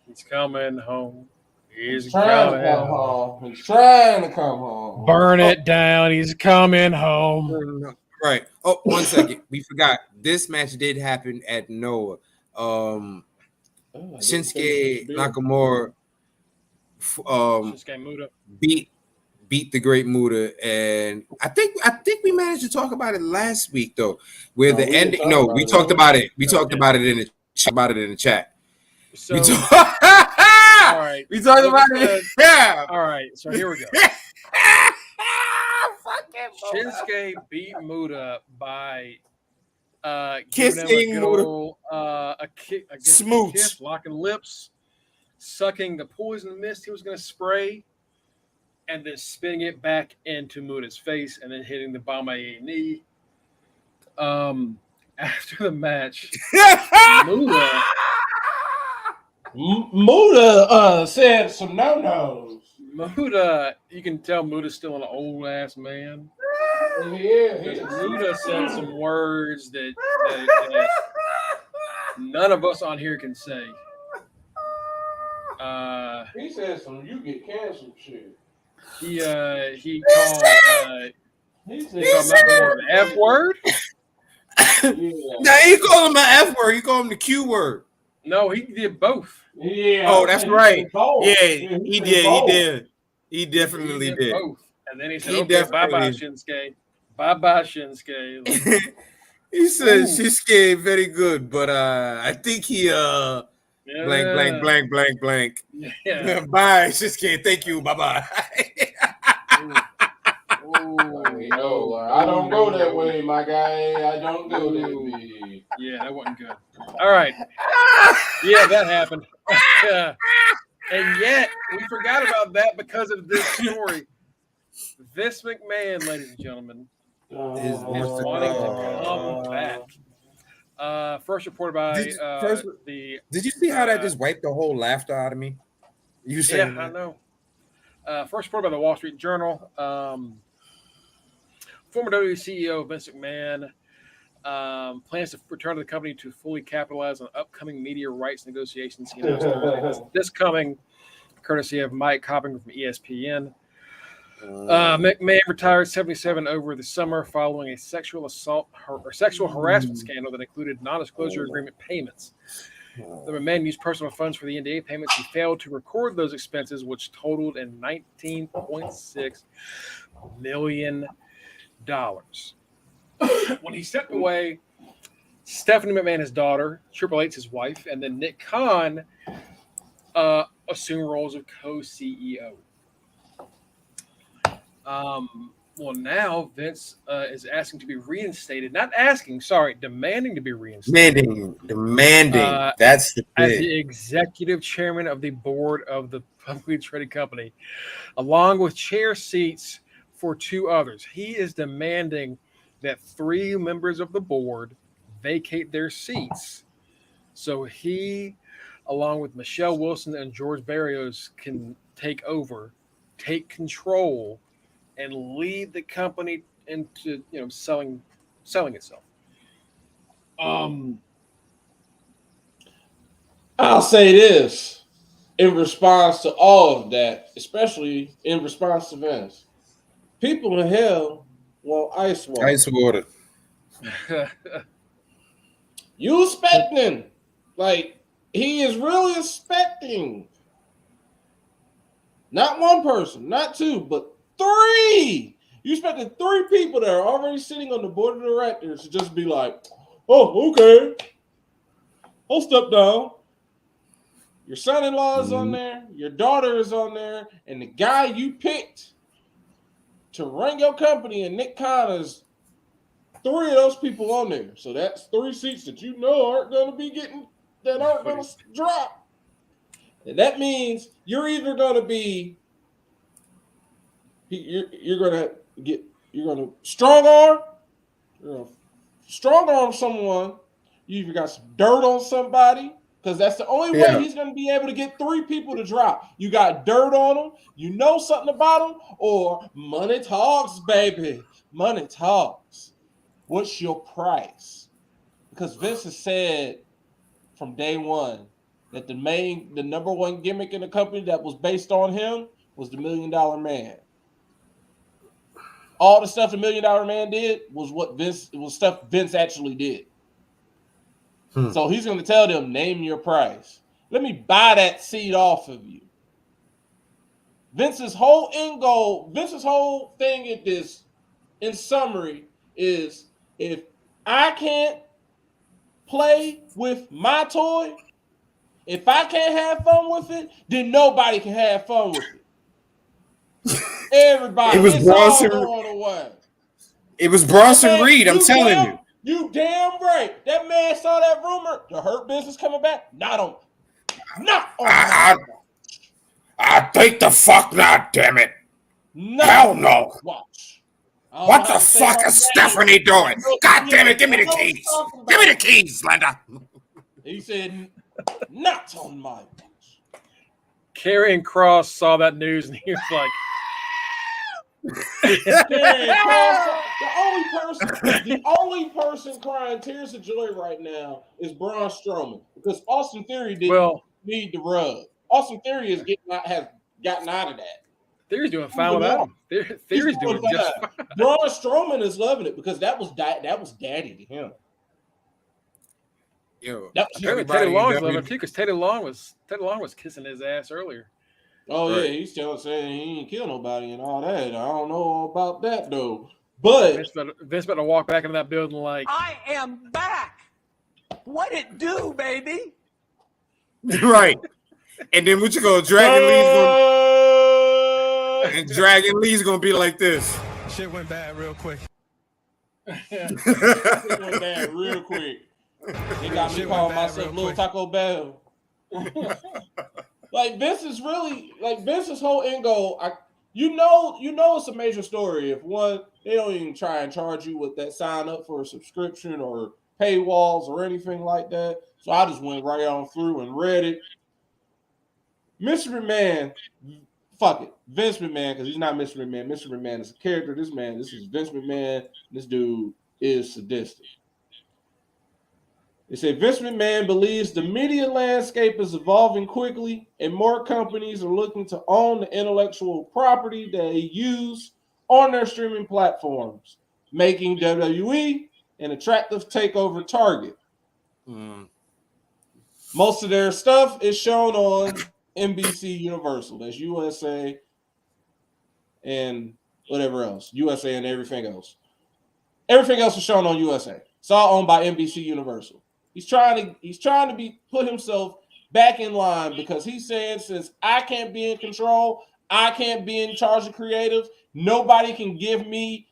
He's coming home. He's trying to come home. He's trying to come home. Burn it down. He's coming home. Right. Oh, 1 second. We forgot. This match did happen at Noah. Shinsuke Nakamura Shinsuke Muda beat the Great Muda, and I think we managed to talk about it last week though, where the ending. No, we talked about it. We talked about it in the chat. So, all right, we talked about it. Yeah. All right, so here we go. Shinsuke beat Muda by kissing Muda, a smooch, kiss, locking lips, sucking the poison mist he was going to spray, and then spinning it back into Muda's face, and then hitting the Bama knee. After the match, Muda said some no-nos. Muda, you can tell Muda's still an old ass man. Yeah, Muda said some words that none of us on here can say. He said some "you get canceled" shit. He called Nakamura the F word. Yeah. Now he called him an F word. He called him the Q word. No, he did both. Yeah. Oh, that's right. Yeah, he did. He definitely did. Both. And then he said, "Okay, bye-bye, Shinsuke. Bye-bye, Shinsuke." He said Shinsuke very good, but I think he blank. Yeah. Bye, Shinsuke. Thank you. Bye-bye. I don't go that way, my guy. I don't go that way. Yeah, that wasn't good. All right. Yeah, that happened. And yet, we forgot about that because of this story. This McMahon, ladies and gentlemen, is wants to wanting go. to come back. First reported by Did you see how that just wiped the whole laughter out of me? You saying I that? know. First reported by the Wall Street Journal. Former WWE CEO Vince McMahon plans to return to the company to fully capitalize on upcoming media rights negotiations. He announced this coming, courtesy of Mike Coppinger from ESPN. McMahon retired 77 over the summer following a sexual harassment scandal that included non-disclosure agreement payments. The McMahon used personal funds for the NDA payments. He failed to record those expenses, which totaled in $19.6 million. When he stepped away, Stephanie McMahon, his daughter, Triple H, his wife, and then Nick Khan assumed roles of co-CEO. Well, now Vince is asking to be reinstated. Not asking, sorry, demanding to be reinstated. Demanding. That's the thing. As the executive chairman of the board of the publicly traded company, along with chair seats for 2 others. He is demanding that 3 members of the board vacate their seats so he, along with Michelle Wilson and George Barrios, can take over, take control, and lead the company into selling itself. I'll say this in response to all of that, especially in response to Vince. People in hell want ice water. Ice water. You expecting? Like, he is really expecting. Not 1 person, not 2, but 3. You expected 3 people that are already sitting on the board of directors to just be like, oh, okay, I'll step down. Your son-in-law is on there, your daughter is on there, and the guy you picked to run your company and Nick Khan is 3 of those people on there. So that's 3 seats that aren't going to be getting, that aren't going to drop. And that means you're either going to be, you're going to strong arm someone. You either got some dirt on somebody, because that's the only way he's going to be able to get 3 people to drop. You got dirt on them, you know something about them, or money talks, baby. Money talks. What's your price? Because Vince has said from day one that the number 1 gimmick in the company that was based on him was the $1 Million Man. All the stuff the $1 Million Man did was stuff Vince actually did. So he's going to tell them, name your price. Let me buy that seat off of you. Vince's whole end goal, Vince's whole thing at this, in summary, is if I can't play with my toy, if I can't have fun with it, then nobody can have fun with it. Everybody, it's all going away. It was Bronson Reed, I'm telling you. You damn right. That man saw that rumor. The Hurt Business coming back. Not on. I think the fuck not, damn it. Hell no. Watch. What the fuck is Stephanie doing? God damn it, give me the keys. Give me the keys, Linda. He said, not on my watch. Karrion Kross saw that news and he was like, the only person crying tears of joy right now is Braun Strowman, because Austin Theory didn't need the rub. Austin Theory has gotten out of that. Theory's doing fine without him. Theory's doing just fine. Braun Strowman is loving it because that was daddy to him. Yo, apparently Teddy Long's loving it too, because Teddy Long was kissing his ass earlier. Oh yeah, he's still saying he ain't kill nobody and all that. I don't know about that though. But Vince better walk back into that building like, I am back. What it do, baby? Right. And then what you go, Dragon Lee's gonna be like this. Shit went bad real quick. Shit went bad real quick. They got me calling myself Little Taco Bell. Like Vince's whole end goal. You know it's a major story if one they don't even try and charge you with that sign up for a subscription or paywalls or anything like that. So I just went right on through and read it. Mr. McMahon, fuck it. Vince McMahon, because he's not Mr. McMahon. Mr. McMahon is a character. This is Vince McMahon. This dude is sadistic. They say Vince McMahon believes the media landscape is evolving quickly and more companies are looking to own the intellectual property they use on their streaming platforms, making WWE an attractive takeover target. Most of their stuff is shown on NBC Universal. That's USA and whatever else. USA and everything else. Everything else is shown on USA. It's all owned by NBC Universal. He's trying to put himself back in line because he's saying since I can't be in control, I can't be in charge of creative, nobody can give me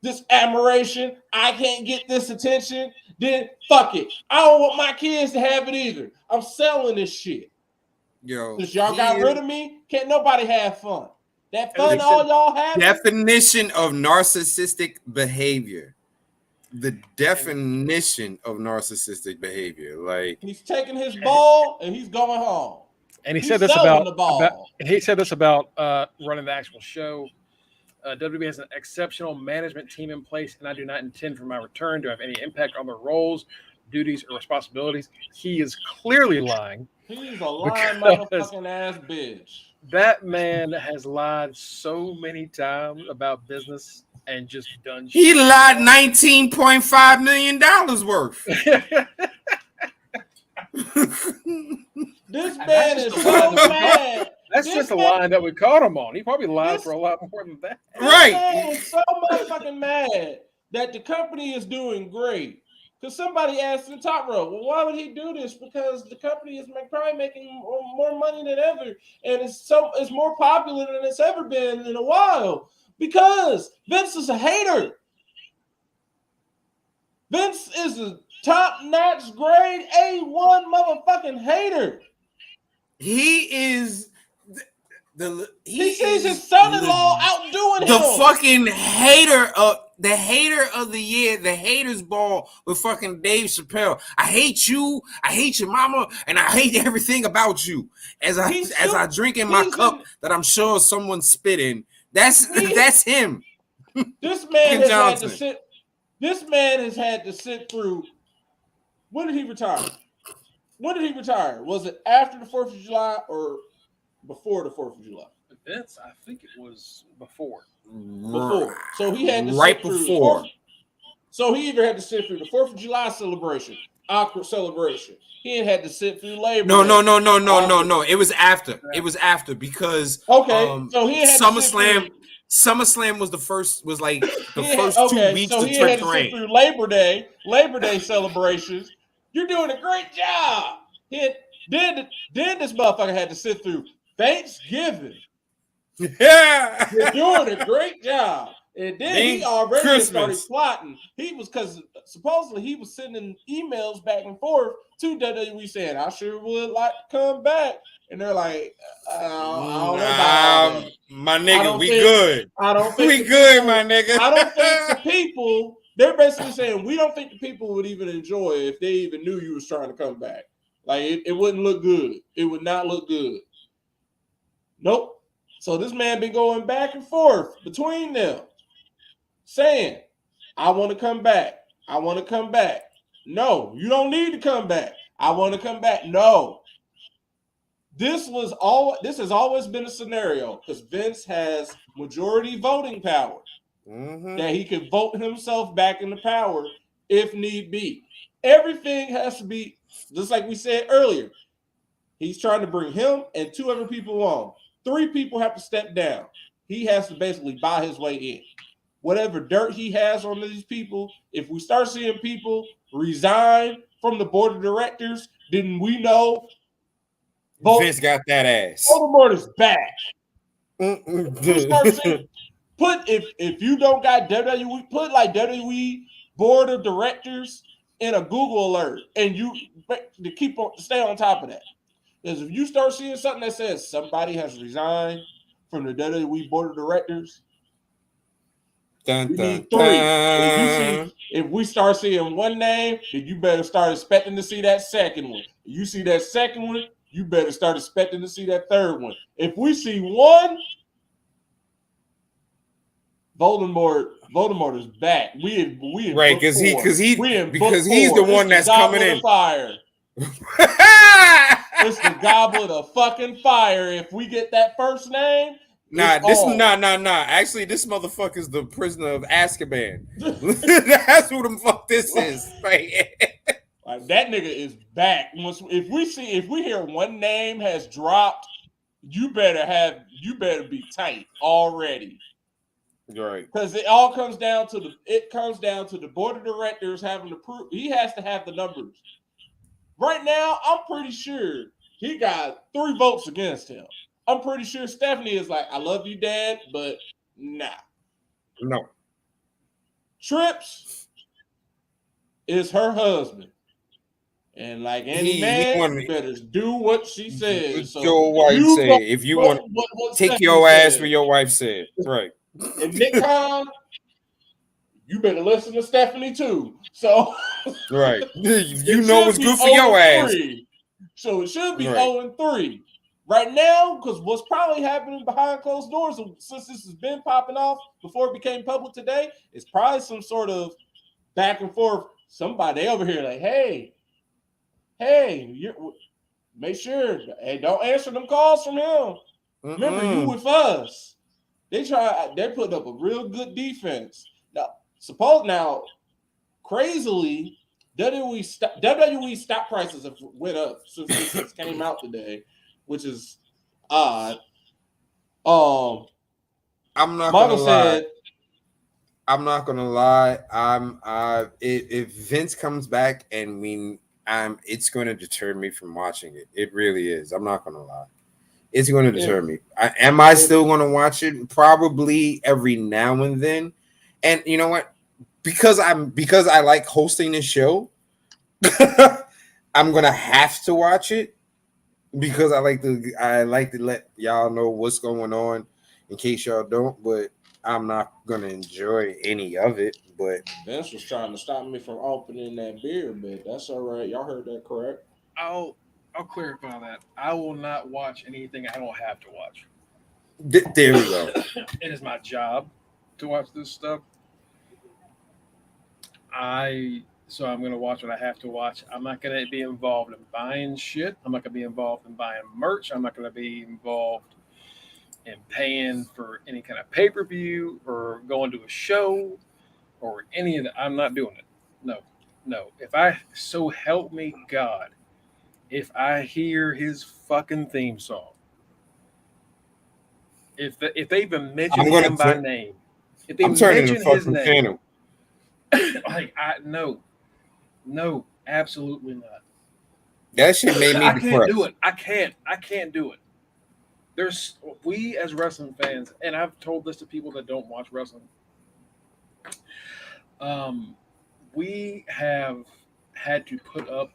this admiration, I can't get this attention, then fuck it. I don't want my kids to have it either. I'm selling this shit. Yo, Since y'all got rid of me, can't nobody have fun. That fun all y'all have. Definition of narcissistic behavior. The definition of narcissistic behavior. Like he's taking his ball and he's going home. And he said this about running the actual show. WWE has an exceptional management team in place, and I do not intend for my return to have any impact on their roles, duties, or responsibilities. He is clearly lying. He's a lying motherfucking ass bitch. That man has lied so many times about business and just done shit. He lied $19.5 million worth. This man is so mad. That's just a line that we caught him on. He probably lied for a lot more than that. Right. This man is so motherfucking mad that the company is doing great. Because somebody asked in Top Rope, well, why would he do this? Because the company is probably making more money than ever, and it's more popular than it's ever been in a while. Because Vince is a hater. Vince is a top-notch grade A1 motherfucking hater. He is he sees his son-in-law outdoing him. The fucking hater of the year, the hater's ball with fucking Dave Chappelle. I hate you, I hate your mama, and I hate everything about you. As I drink in my cup that I'm sure someone's spitting. That's him. This man has had to sit. This man has had to sit through. When did he retire? Was it after the 4th of July or before the 4th of July? Vince, I think it was before. So he had to right before. So he either had to sit through the 4th of July celebration, awkward celebration. He had to sit through Labor Day. No. It was after. It was after because so he had SummerSlam was the first. Was like the first 2 weeks so to he had Trick to Reign. sit through Labor Day celebrations. You're doing a great job. Then this motherfucker had to sit through Thanksgiving. Yeah, you're doing a great job. And then he already started plotting. He was because supposedly he was sending emails back and forth to WWE saying, "I sure would like to come back." And they're like, "I don't know my nigga, we good. I don't think we good, my nigga. I don't think the people." They're basically saying we don't think the people would even enjoy it if they even knew you was trying to come back. Like it wouldn't look good. It would not look good. Nope. So this man been going back and forth between them, saying, "I want to come back. I want to come back. No, you don't need to come back. I want to come back. No." This has always been a scenario because Vince has majority voting power. Mm-hmm. That he could vote himself back into power if need be. Everything has to be just like we said earlier. He's trying to bring him and 2 other people on. 3 people have to step down. He has to basically buy his way in. Whatever dirt he has on these people, if we start seeing people resign from the board of directors, then we know Vince got that ass. Voldemort is back. If you don't got WWE, put like WWE board of directors in a Google alert, and you to stay on top of that. Because if you start seeing something that says somebody has resigned from the WWE board of directors. Dun, We dun, need 3. dun. If we start seeing one name, then you better start expecting to see that second one. If you see that second one, you better start expecting to see that third one. If we see one, Voldemort is back. We in Right, book 4. because he's the one that's coming in. Of fire. It's the goblet of fucking fire. If we get that first name, Nah. Actually, this motherfucker's the prisoner of Azkaban. That's who the fuck this is. Right. Like, that nigga is back. If we hear one name has dropped, you better be tight already. Right. Because it comes down to the board of directors having to prove he has to have the numbers. Right now, I'm pretty sure he got 3 votes against him. I'm pretty sure Stephanie is like, I love you, Dad, but nah. No. Trips is her husband. And like any man, you better do what she says. What your wife said. If you want to take your ass where your wife said. Right. And Nick Khan, you better listen to Stephanie too. So right. You know what's good for your ass. So it should be 0-3. Right now, because what's probably happening behind closed doors, since this has been popping off before it became public today, it's probably some sort of back and forth. Somebody over here like, hey, make sure, hey, don't answer them calls from him. Remember, you with us. They're putting up a real good defense. Now, crazily, WWE stock prices have went up since this came out today, which is odd. I'm not gonna lie. If Vince comes back and it's going to deter me from watching it. It really is. I'm not gonna lie. It's going to deter me. Am I still going to watch it? Probably every now and then. And you know what? Because I like hosting this show, I'm gonna have to watch it because I like to let y'all know what's going on in case y'all don't. But I'm not gonna enjoy any of it. But Vince was trying to stop me from opening that beer, but that's all right. Y'all heard that correct? I'll clarify that. I will not watch anything I don't have to watch. There we go. It is my job to watch this stuff. So I'm going to watch what I have to watch. I'm not going to be involved in buying shit. I'm not going to be involved in buying merch. I'm not going to be involved in paying for any kind of pay-per-view or going to a show or any of that. I'm not doing it. No. So help me God, if I hear his fucking theme song, if they even mention him by name, if they mention his name, channel. Like no, absolutely not. That shit made me depressed. Can't do it. I can't do it. We as wrestling fans, and I've told this to people that don't watch wrestling. We have had to put up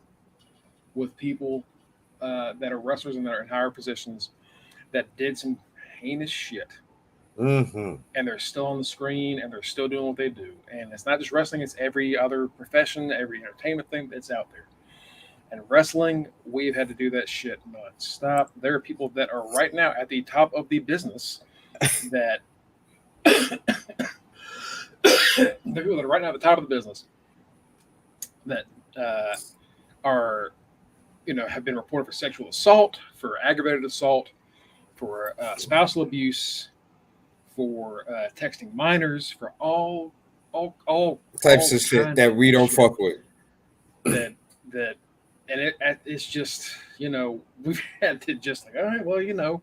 with people that are wrestlers and that are in higher positions that did some heinous shit. Mm-hmm. And they're still on the screen and they're still doing what they do. And it's not just wrestling, it's every other profession, every entertainment thing that's out there. And wrestling, we've had to do that shit nonstop. There are people that are right now at the top of the business that there are people that are right now at the top of the business that are, have been reported for sexual assault, for aggravated assault, for spousal abuse, for texting minors, for all types of shit that we don't fuck with. It's just, we've had to just like, all right, well,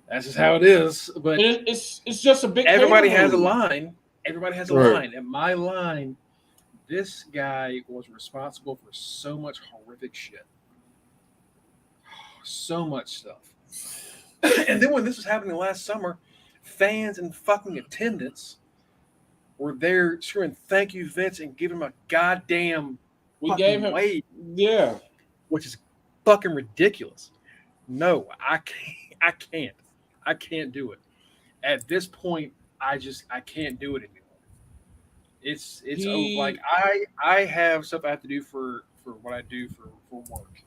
that's just how it is. But it's just a big. Everybody has a line. Everybody has a line. And my line, this guy was responsible for so much horrific shit, so much stuff. And then when this was happening last summer, fans in fucking attendance were there screaming, "Thank you, Vince," and giving him a goddamn wave. Which is fucking ridiculous. No, I can't. I can't do it. At this point, I can't do it anymore. It's like He I have stuff I have to do for what I do for work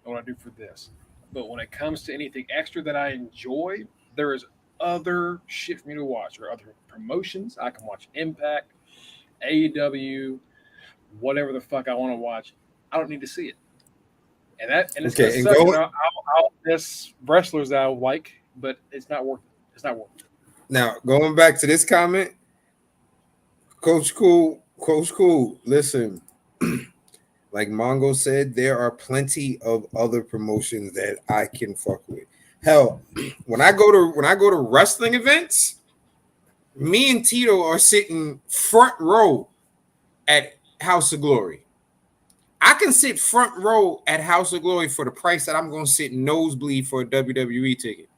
and what I do for this. But when it comes to anything extra that I enjoy, there is other shit for me to watch or other promotions. I can watch Impact, AEW, whatever the fuck I want to watch. I don't need to see it. And it's gonna Okay, and suck because go I'll miss wrestlers that I like, but it's not worth it. It's not worth it. now. Going back to this comment, Coach Cool. Listen, like Mongo said, there are plenty of other promotions that I can fuck with. Hell, when I go to wrestling events, me and Tito are sitting front row at House of Glory. I can sit front row at House of Glory for the price that I'm going to sit nosebleed for a WWE ticket.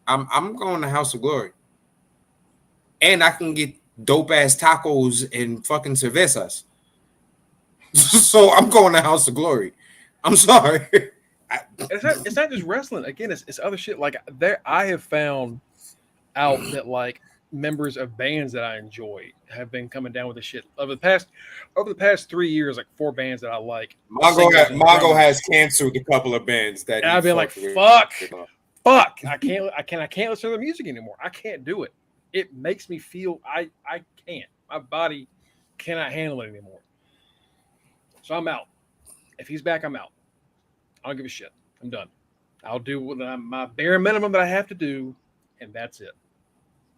I'm going to House of Glory, and I can get dope ass tacos and fucking cervezas. So I'm going to House of Glory. I'm sorry. It's not just wrestling. Again, it's other shit. Like there, I have found out that like members of bands that I enjoy have been coming down with the shit over the past 3 years. Like 4 bands that I like. Mongo has canceled a couple of bands that, and I've been like, fuck, I can't listen to the music anymore. I can't do it. It makes me feel I can't. My body cannot handle it anymore. So I'm out. If he's back, I'm out. I don't give a shit. I'm done. I'll do my bare minimum that I have to do, and that's it.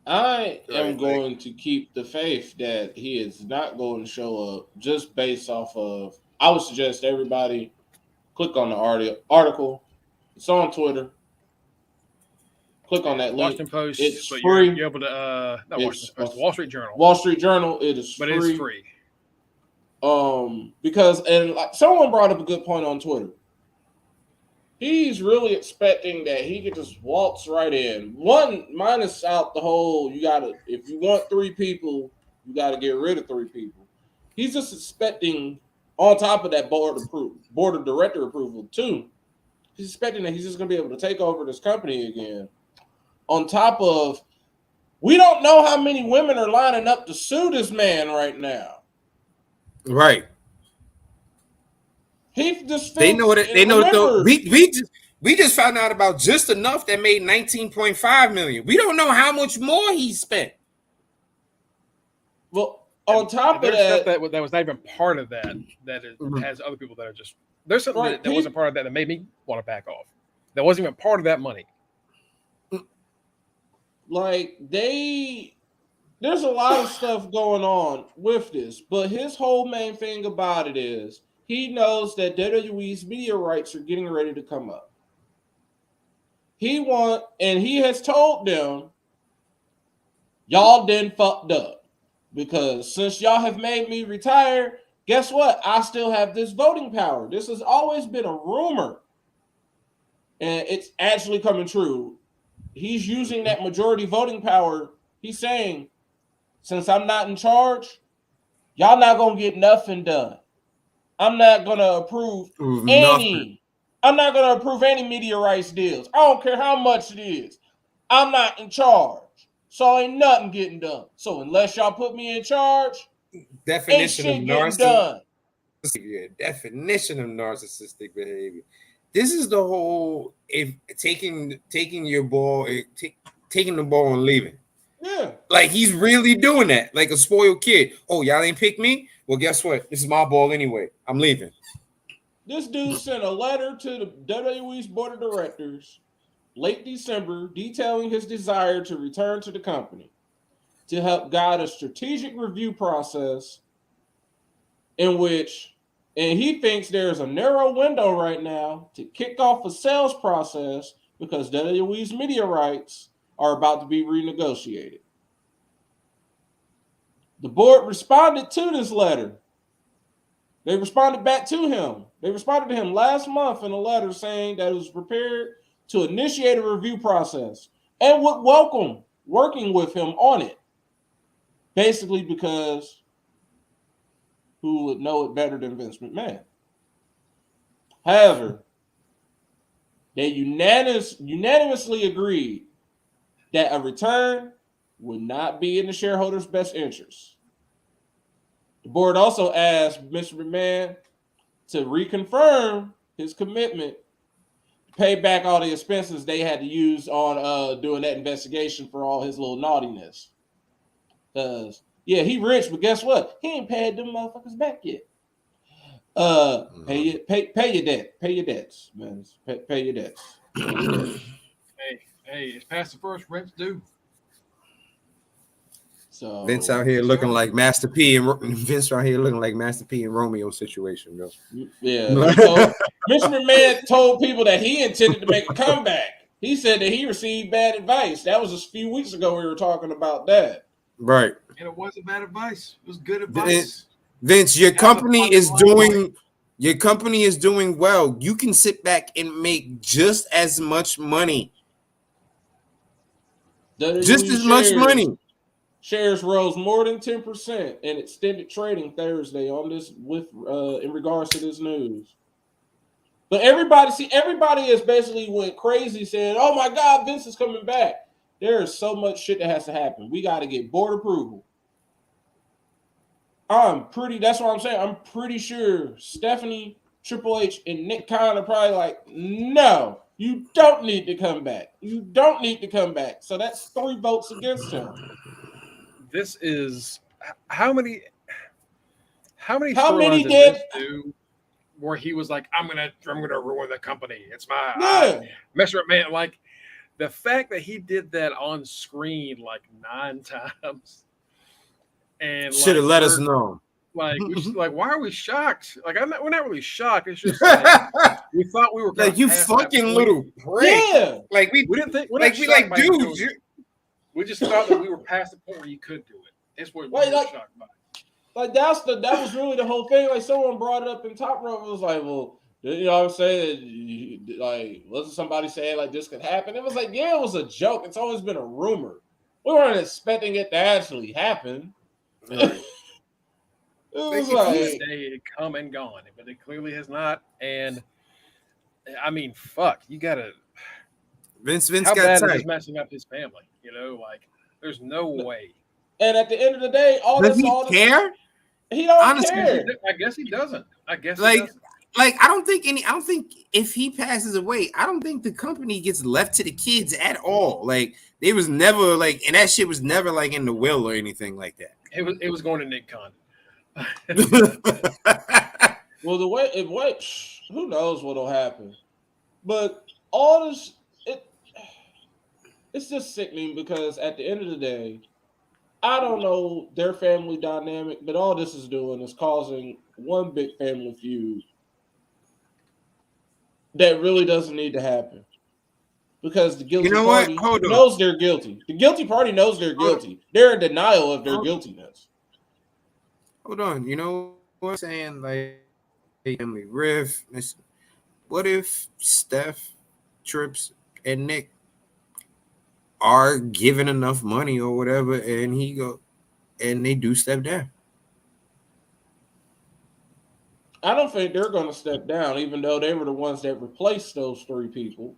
I am going to keep the faith that he is not going to show up just based off of. I would suggest everybody click on the article. It's on Twitter. Click on that link. Washington Post. It's but free. You're able to not Washington Post. Wall Street Journal. Wall Street Journal. It is but free. it is free. Because like someone brought up a good point on Twitter. He's really expecting that he could just waltz right in. One minus out the whole if you want 3 people, you gotta get rid of 3 people. He's just expecting on top of that board of director approval too. He's expecting that he's just gonna be able to take over this company again. On top of we don't know how many women are lining up to sue this man right now. Right. He just They know that. They know. Though, we just found out about just enough that made 19.5 million. We don't know how much more he spent. Well, on top of that, stuff that was not even part of that has other people that are just there's something that wasn't part of that made me want to back off. That wasn't even part of that money. Like there's a lot of stuff going on with this, but his whole main thing about it is he knows that WWE's media rights are getting ready to come up. He has told them, y'all done fucked up because since y'all have made me retire, guess what? I still have this voting power. This has always been a rumor, and it's actually coming true. He's using that majority voting power. He's saying, since I'm not in charge, y'all not gonna get nothing done. I'm not gonna approve any. I'm not gonna approve any media rights deals. I don't care how much it is. I'm not in charge, so ain't nothing getting done. So unless y'all put me in charge, Definition ain't of shit getting done. Definition of narcissistic behavior. This is the whole taking your ball, taking the ball and leaving. Yeah, like he's really doing that, like a spoiled kid. Oh, y'all ain't pick me? Well, guess what? This is my ball anyway. I'm leaving. This dude sent a letter to the WWE's board of directors late December detailing his desire to return to the company to help guide a strategic review process in which, and he thinks there's a narrow window right now to kick off a sales process because WWE's media rights are about to be renegotiated. The board responded to this letter. They responded back to him. They responded to him last month in a letter saying that it was prepared to initiate a review process and would welcome working with him on it. Basically because who would know it better than Vince McMahon? However, They unanimously agreed that a return would not be in the shareholders' best interest. The board also asked Mr. McMahon to reconfirm his commitment to pay back all the expenses they had to use on doing that investigation for all his little naughtiness. Because, yeah, he rich, but guess what? He ain't paid them motherfuckers back yet. Pay your debt. Pay your debts, man. Pay your debts. Hey, it's past the first rent's due. So Vince out here looking like Master P and Vince out here looking like Master P and Romeo situation, bro. Yeah, Mr. McMahon told people that he intended to make a comeback. He said that he received bad advice. That was a few weeks ago. We were talking about that. Right. And it wasn't bad advice. It was good advice. Vince, your company is doing well. You can sit back and make just as much money. Just as much money. Shares rose more than 10% and extended trading Thursday on this in regards to this news. But everybody is basically went crazy saying, "Oh my God, Vince is coming back." There is so much shit that has to happen. We got to get board approval. That's what I'm saying. I'm pretty sure Stephanie, Triple H, and Nick Khan are probably like, "No, you don't need to come back. You don't need to come back." So that's 3 votes against him. This is how many did Vince do where he was like, I'm gonna ruin the company. It's my Mr. McMahon. Like the fact that he did that on screen like 9 times and should have let us know. Like, why are we shocked? Like, we're not really shocked. It's just like, we thought we were like you fucking little prick. Yeah, like we didn't think we just thought that we were past the point where you could do it. That's what we were shocked by. Like that was really the whole thing. Like someone brought it up in Top Rope. It was like, well, you know what I'm saying? Like, wasn't somebody saying like this could happen? It was like, yeah, it was a joke. It's always been a rumor. We weren't expecting it to actually happen. It was like it had come and gone, but it clearly has not. And I mean, fuck, you gotta. Vince how got bad tight. is this messing up his family? You know, like there's no way. And at the end of the day, does he care? He don't Honestly, care. I guess he doesn't. I guess like, he doesn't. Like I don't think if he passes away, I don't think the company gets left to the kids at all. Like they was never like, and that shit was never like in the will or anything like that. It was going to Nick Khan. Well, who knows what'll happen? But all this, it's just sickening because at the end of the day, I don't know their family dynamic, but all this is doing is causing one big family feud that really doesn't need to happen. Because the guilty party knows they're guilty. The guilty party knows they're guilty. They're in denial of their guiltiness. Hold on. You know what I'm saying? Like, family riff. What if Steph, Trips, and Nick are given enough money or whatever, and they do step down? I don't think they're going to step down, even though they were the ones that replaced those 3 people.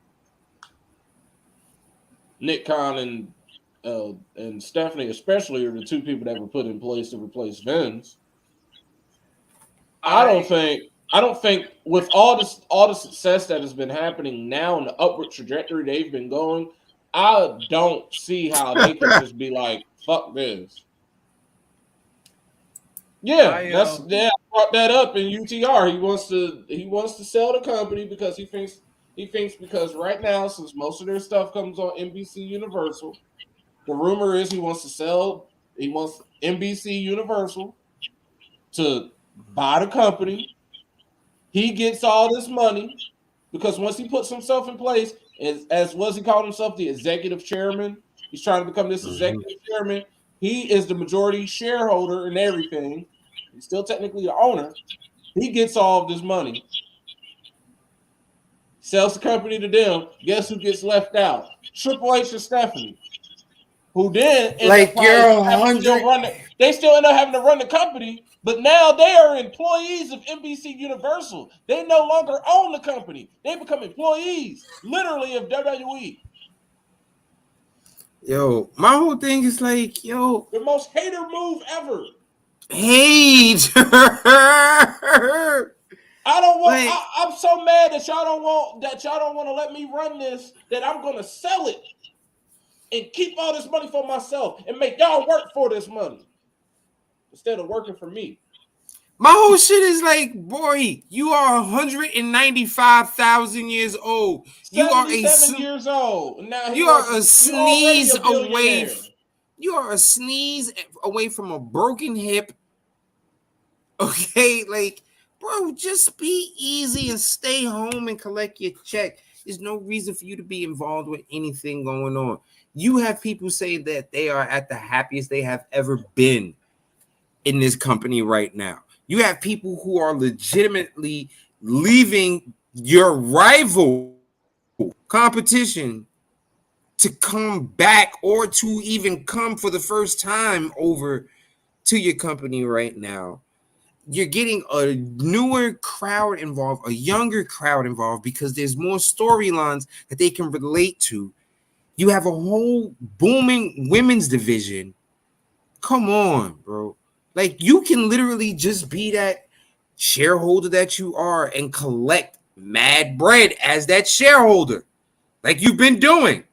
Nick Khan and Stephanie, especially, are the 2 people that were put in place to replace Vince. I don't think with all the success that has been happening now and the upward trajectory they've been going, I don't see how they can just be like, fuck this. Yeah, I brought that up in UTR. He wants to sell the company because he thinks because right now, since most of their stuff comes on NBC Universal, the rumor is he wants NBC Universal to buy the company. He gets all this money because once he puts himself in place, as was he called himself, the executive chairman. He's trying to become this executive chairman. He is the majority shareholder in everything. He's still technically the owner. He gets all of this money. Sells the company to them. Guess who gets left out? Triple H and Stephanie. Who then like you're 100. They still end up having to run the company, But now they are employees of NBC Universal. They no longer own the company. They become employees, literally, of WWE. Yo, my whole thing is like, yo, The most hater move ever. hate. I don't want. Like, I'm so mad that y'all don't want to let me run this. That I'm gonna sell it and keep all this money for myself and make y'all work for this money instead of working for me. my whole shit is like, boy, you are 195,000 years old. You are 77 years old. Now you are a sneeze away. billionaire. You are a sneeze away from a broken hip. Okay, like, bro, just be easy and stay home and collect your check. There's no reason for you to be involved with anything going on. You have people say that they are at the happiest they have ever been in this company right now. You have people who are legitimately leaving your rival competition to come back or to even come for the first time over to your company right now. You're getting a newer crowd involved, a younger crowd involved, because there's more storylines that they can relate to. You have a whole booming women's division. Come on, bro. Like, you can literally just be that shareholder that you are and collect mad bread as that shareholder, like you've been doing.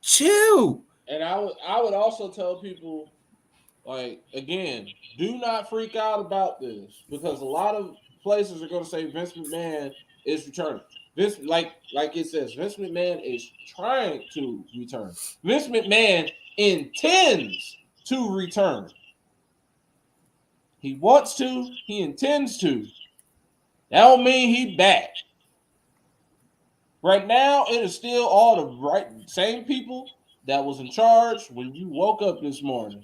Chill. And I would also tell people, like, again, do not freak out about this because a lot of places are going to say Vince McMahon is returning. Vince, like it says, Vince McMahon is trying to return. Vince McMahon intends to return. He wants to. He intends to. That don't mean he back. Right now, it is still all the same people that was in charge when you woke up this morning.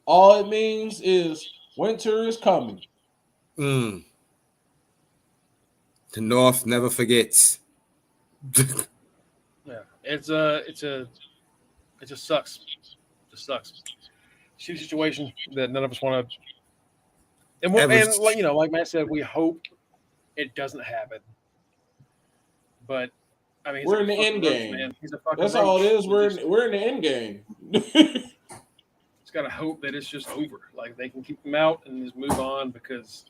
All it means is winter is coming. The North never forgets. Yeah, it just sucks. It just sucks. Shitty situation that none of us want to. And like, like Matt said, we hope it doesn't happen. But I mean, we're in the end game. Man. He's a fucking That's roach. all it is. We're in the end game. Just gotta hope that it's just over. Like they can keep him out and just move on because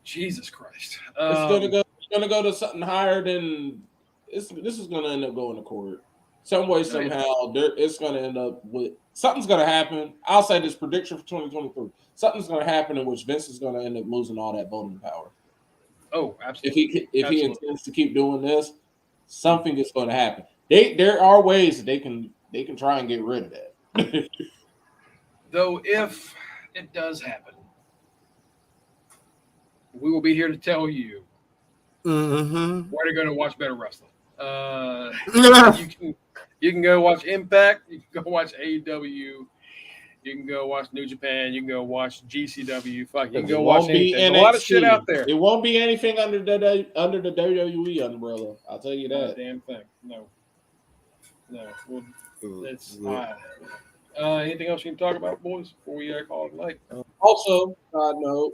Jesus Christ, it's gonna go to something higher than this is gonna end up going to court some way somehow. It's gonna end up with something's gonna happen. I'll say this prediction for 2023: something's gonna happen in which Vince is gonna end up losing all that voting power. Oh, absolutely. If he intends to keep doing this, something is going to happen. There are ways that they can try and get rid of that. Though, if it does happen, we will be here to tell you where you're going to watch better wrestling. You can go watch Impact. You can go watch AEW. You can go watch New Japan. You can go watch GCW. Fuck, you can go watch anything. There's a lot of shit out there. It won't be anything under the WWE umbrella. I'll tell you that. Not a damn thing. No. Well, it's not. Anything else you can talk about, boys, before we call it night? Also, side note.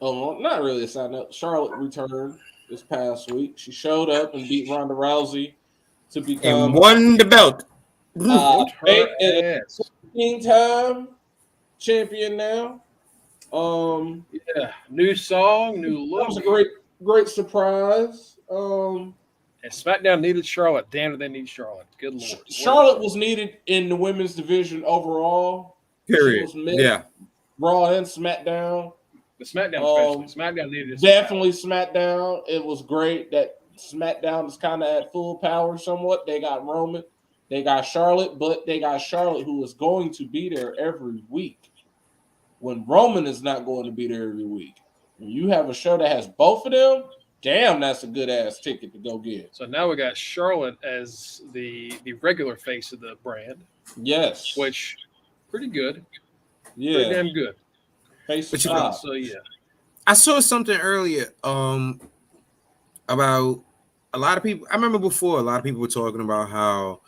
Not really a side note. Charlotte returned this past week. She showed up and beat Ronda Rousey to become and won the belt. 15-time champion now. Yeah, new song, new look. That was a great surprise. And SmackDown needed Charlotte. Damn it, they need Charlotte. Good Lord. Charlotte was needed in the women's division overall. Period. Yeah. Raw and SmackDown. The SmackDown especially. SmackDown needed it. Definitely SmackDown. It was great that SmackDown is kind of at full power somewhat. They got Roman. They got Charlotte, but they got Charlotte who is going to be there every week when Roman is not going to be there every week. When you have a show that has both of them, damn, that's a good-ass ticket to go get. So now we got Charlotte as the regular face of the brand. Yes. Which, pretty good. Yeah. Pretty damn good. Face of top. So, yeah. I saw something earlier about a lot of people. I remember before a lot of people were talking about how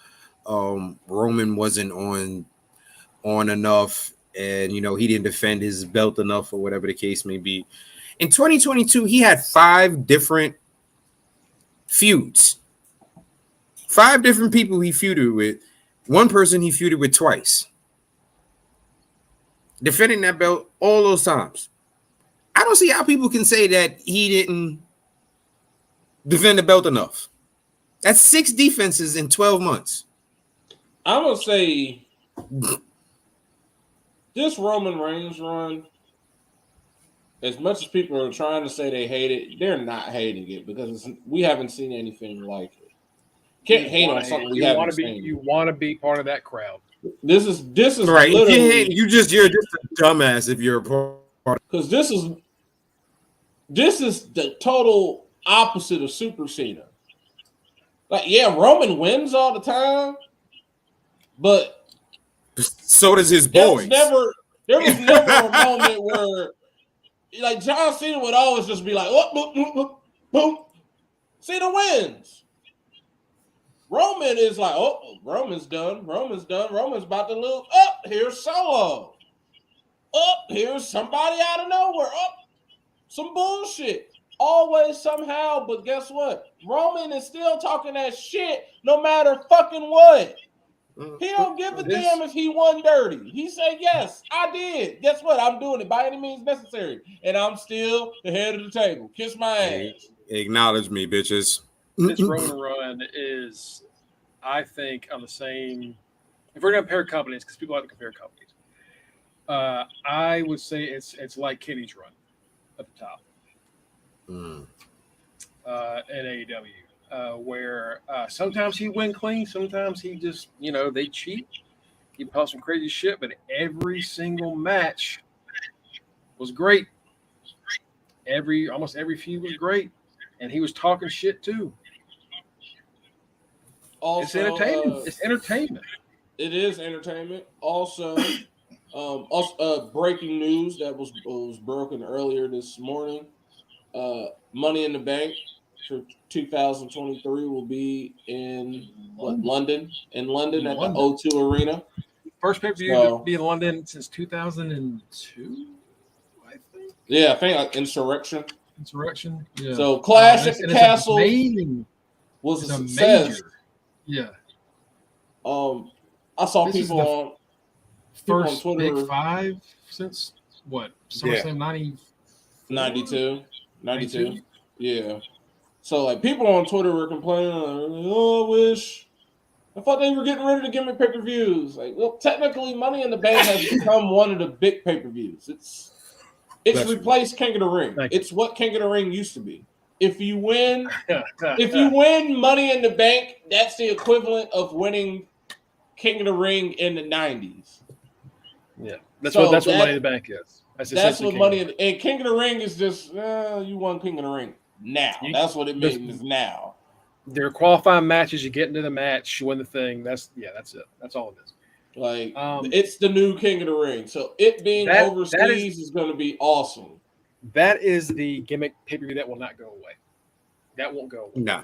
Roman wasn't on on enough, and he didn't defend his belt enough, or whatever the case may be. In 2022, he had 5 different feuds. 5 different people he feuded with. One person he feuded with twice. Defending that belt all those times. I don't see how people can say that he didn't defend the belt enough. That's 6 defenses in 12 months. I'm going to say this Roman Reigns run, as much as people are trying to say they hate it, they're not hating it because we haven't seen anything like it. Can't hate on something we haven't seen. You want to be part of that crowd. This is right. literally You're just a dumbass if you're a part. Because this is the total opposite of Super Cena. Like, yeah, Roman wins all the time, but so does his boys. There was never a moment where, like, John Cena would always just be like, oh, boom, boom, boom, boom. Cena wins. Roman is like, oh, Roman's done. Roman's about to lose. Oh, here's Solo. Oh, here's somebody out of nowhere. Oh, some bullshit. Always somehow, but guess what? Roman is still talking that shit no matter fucking what. He don't give a damn if he won dirty. He said, yes, I did. Guess what? I'm doing it by any means necessary. And I'm still the head of the table. Kiss my ass. Acknowledge me, bitches. This Roman run is, I think, on the same. If we're going to compare companies, because people like to compare companies, I would say it's like Kenny's run at the top in AEW, where sometimes he win clean, sometimes he just, they cheat. He pulled some crazy shit, but every single match was great. Almost every feud was great, and he was talking shit too. Also, it's entertainment. It's entertainment. It is entertainment. Also, breaking news that was broken earlier this morning. Money in the Bank for 2023 will be in London. In London at the O2 Arena. First pay-per-view to be in London since 2002, I think. Yeah, I think like Insurrection. Yeah. So Clash at the Castle was a success. Major. Yeah. I saw people on first Twitter. Big Five since what? SummerSlam 92. Yeah. So like people on Twitter were complaining, I thought they were getting ready to give me pay-per-views. Like, well, technically Money in the Bank has become one of the big pay-per-views. It's replaced King of the Ring. It's what King of the Ring used to be. If you win Money in the Bank, that's the equivalent of winning King of the Ring in the 90s. Yeah. That's what Money in the Bank is. That's what and King of the Ring is just you won King of the Ring now. That's what it means now. There are qualifying matches. You get into the match, you win the thing. That's it. That's all it is. Like it's the new King of the Ring. So it being overseas is going to be awesome. That is the gimmick pay-per-view that will not go away. That won't go away. No.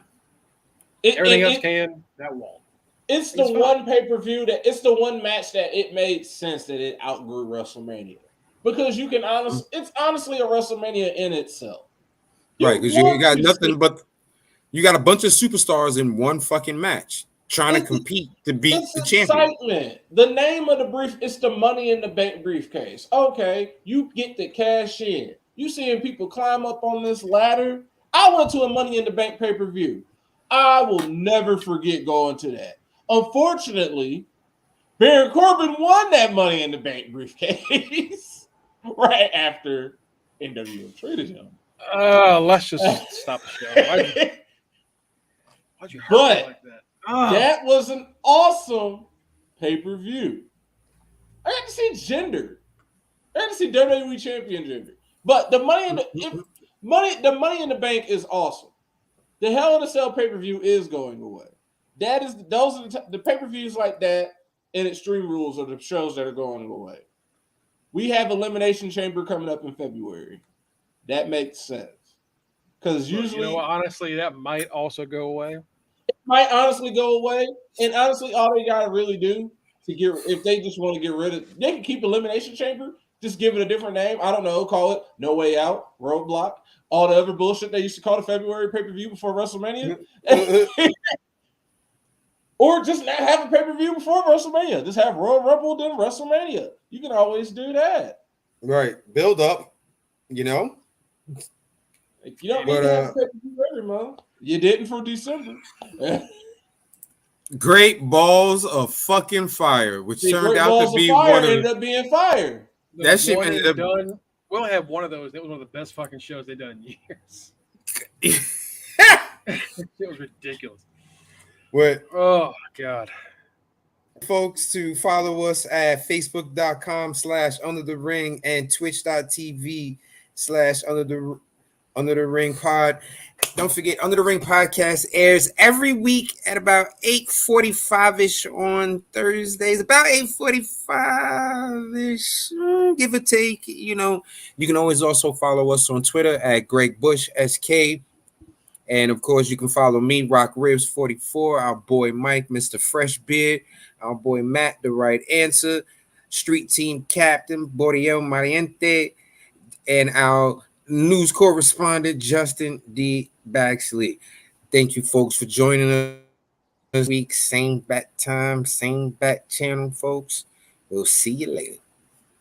Everything else can. That won't. It's the one pay-per-view it's the one match that it made sense that it outgrew WrestleMania. Because it's honestly a WrestleMania in itself. Right, because you got nothing but you got a bunch of superstars in one fucking match trying to compete to beat the champion. Excitement. The name of the it's the Money in the Bank briefcase. Okay, you get to cash in. You seeing people climb up on this ladder. I went to a Money in the Bank pay-per-view. I will never forget going to that. Unfortunately, Baron Corbin won that Money in the Bank briefcase right after NWO traded him. Let's just stop the show. Why'd you hurt me like that? That was an awesome pay-per-view. I got to see gender. I got to see WWE champion gender. But the Money in the Bank is awesome. The Hell in a Cell pay-per-view is going away. Those are the pay-per-views like that and Extreme Rules are the shows that are going away. We have Elimination Chamber coming up in February. That makes sense. Because usually, honestly, that might also go away. It might honestly go away. And honestly, all they gotta really do if they just want to get rid of, they can keep Elimination Chamber, just give it a different name. I don't know, call it No Way Out, Roadblock, all the other bullshit they used to call the February pay-per-view before WrestleMania. Or just not have a pay-per-view before WrestleMania. Just have Royal Rumble, then WrestleMania. You can always do that. Right. Build up, you know? You don't need to have a pay-per-view every month. You didn't for December. Great Balls of fucking Fire, which turned out to be one of ended up being fire. That shit ended up done. We'll have one of those. That was one of the best fucking shows they've done in years. It was ridiculous. What? Oh God. Folks, to follow us at facebook.com/underthering and twitch.tv/underthering pod. Don't forget, Under the Ring podcast airs every week at about 8:45ish on Thursdays, about 8:45ish, give or take. You know, you can always also follow us on Twitter at Greg Bush SK. And of course, you can follow me, Rock Ribs 44, our boy Mike, Mr. Fresh Beard, our boy Matt, The Right Answer, Street Team Captain, Boriel Mariente, and our news correspondent, Justin D. Baxley. Thank you, folks, for joining us this week. Same bat time, same bat channel, folks. We'll see you later.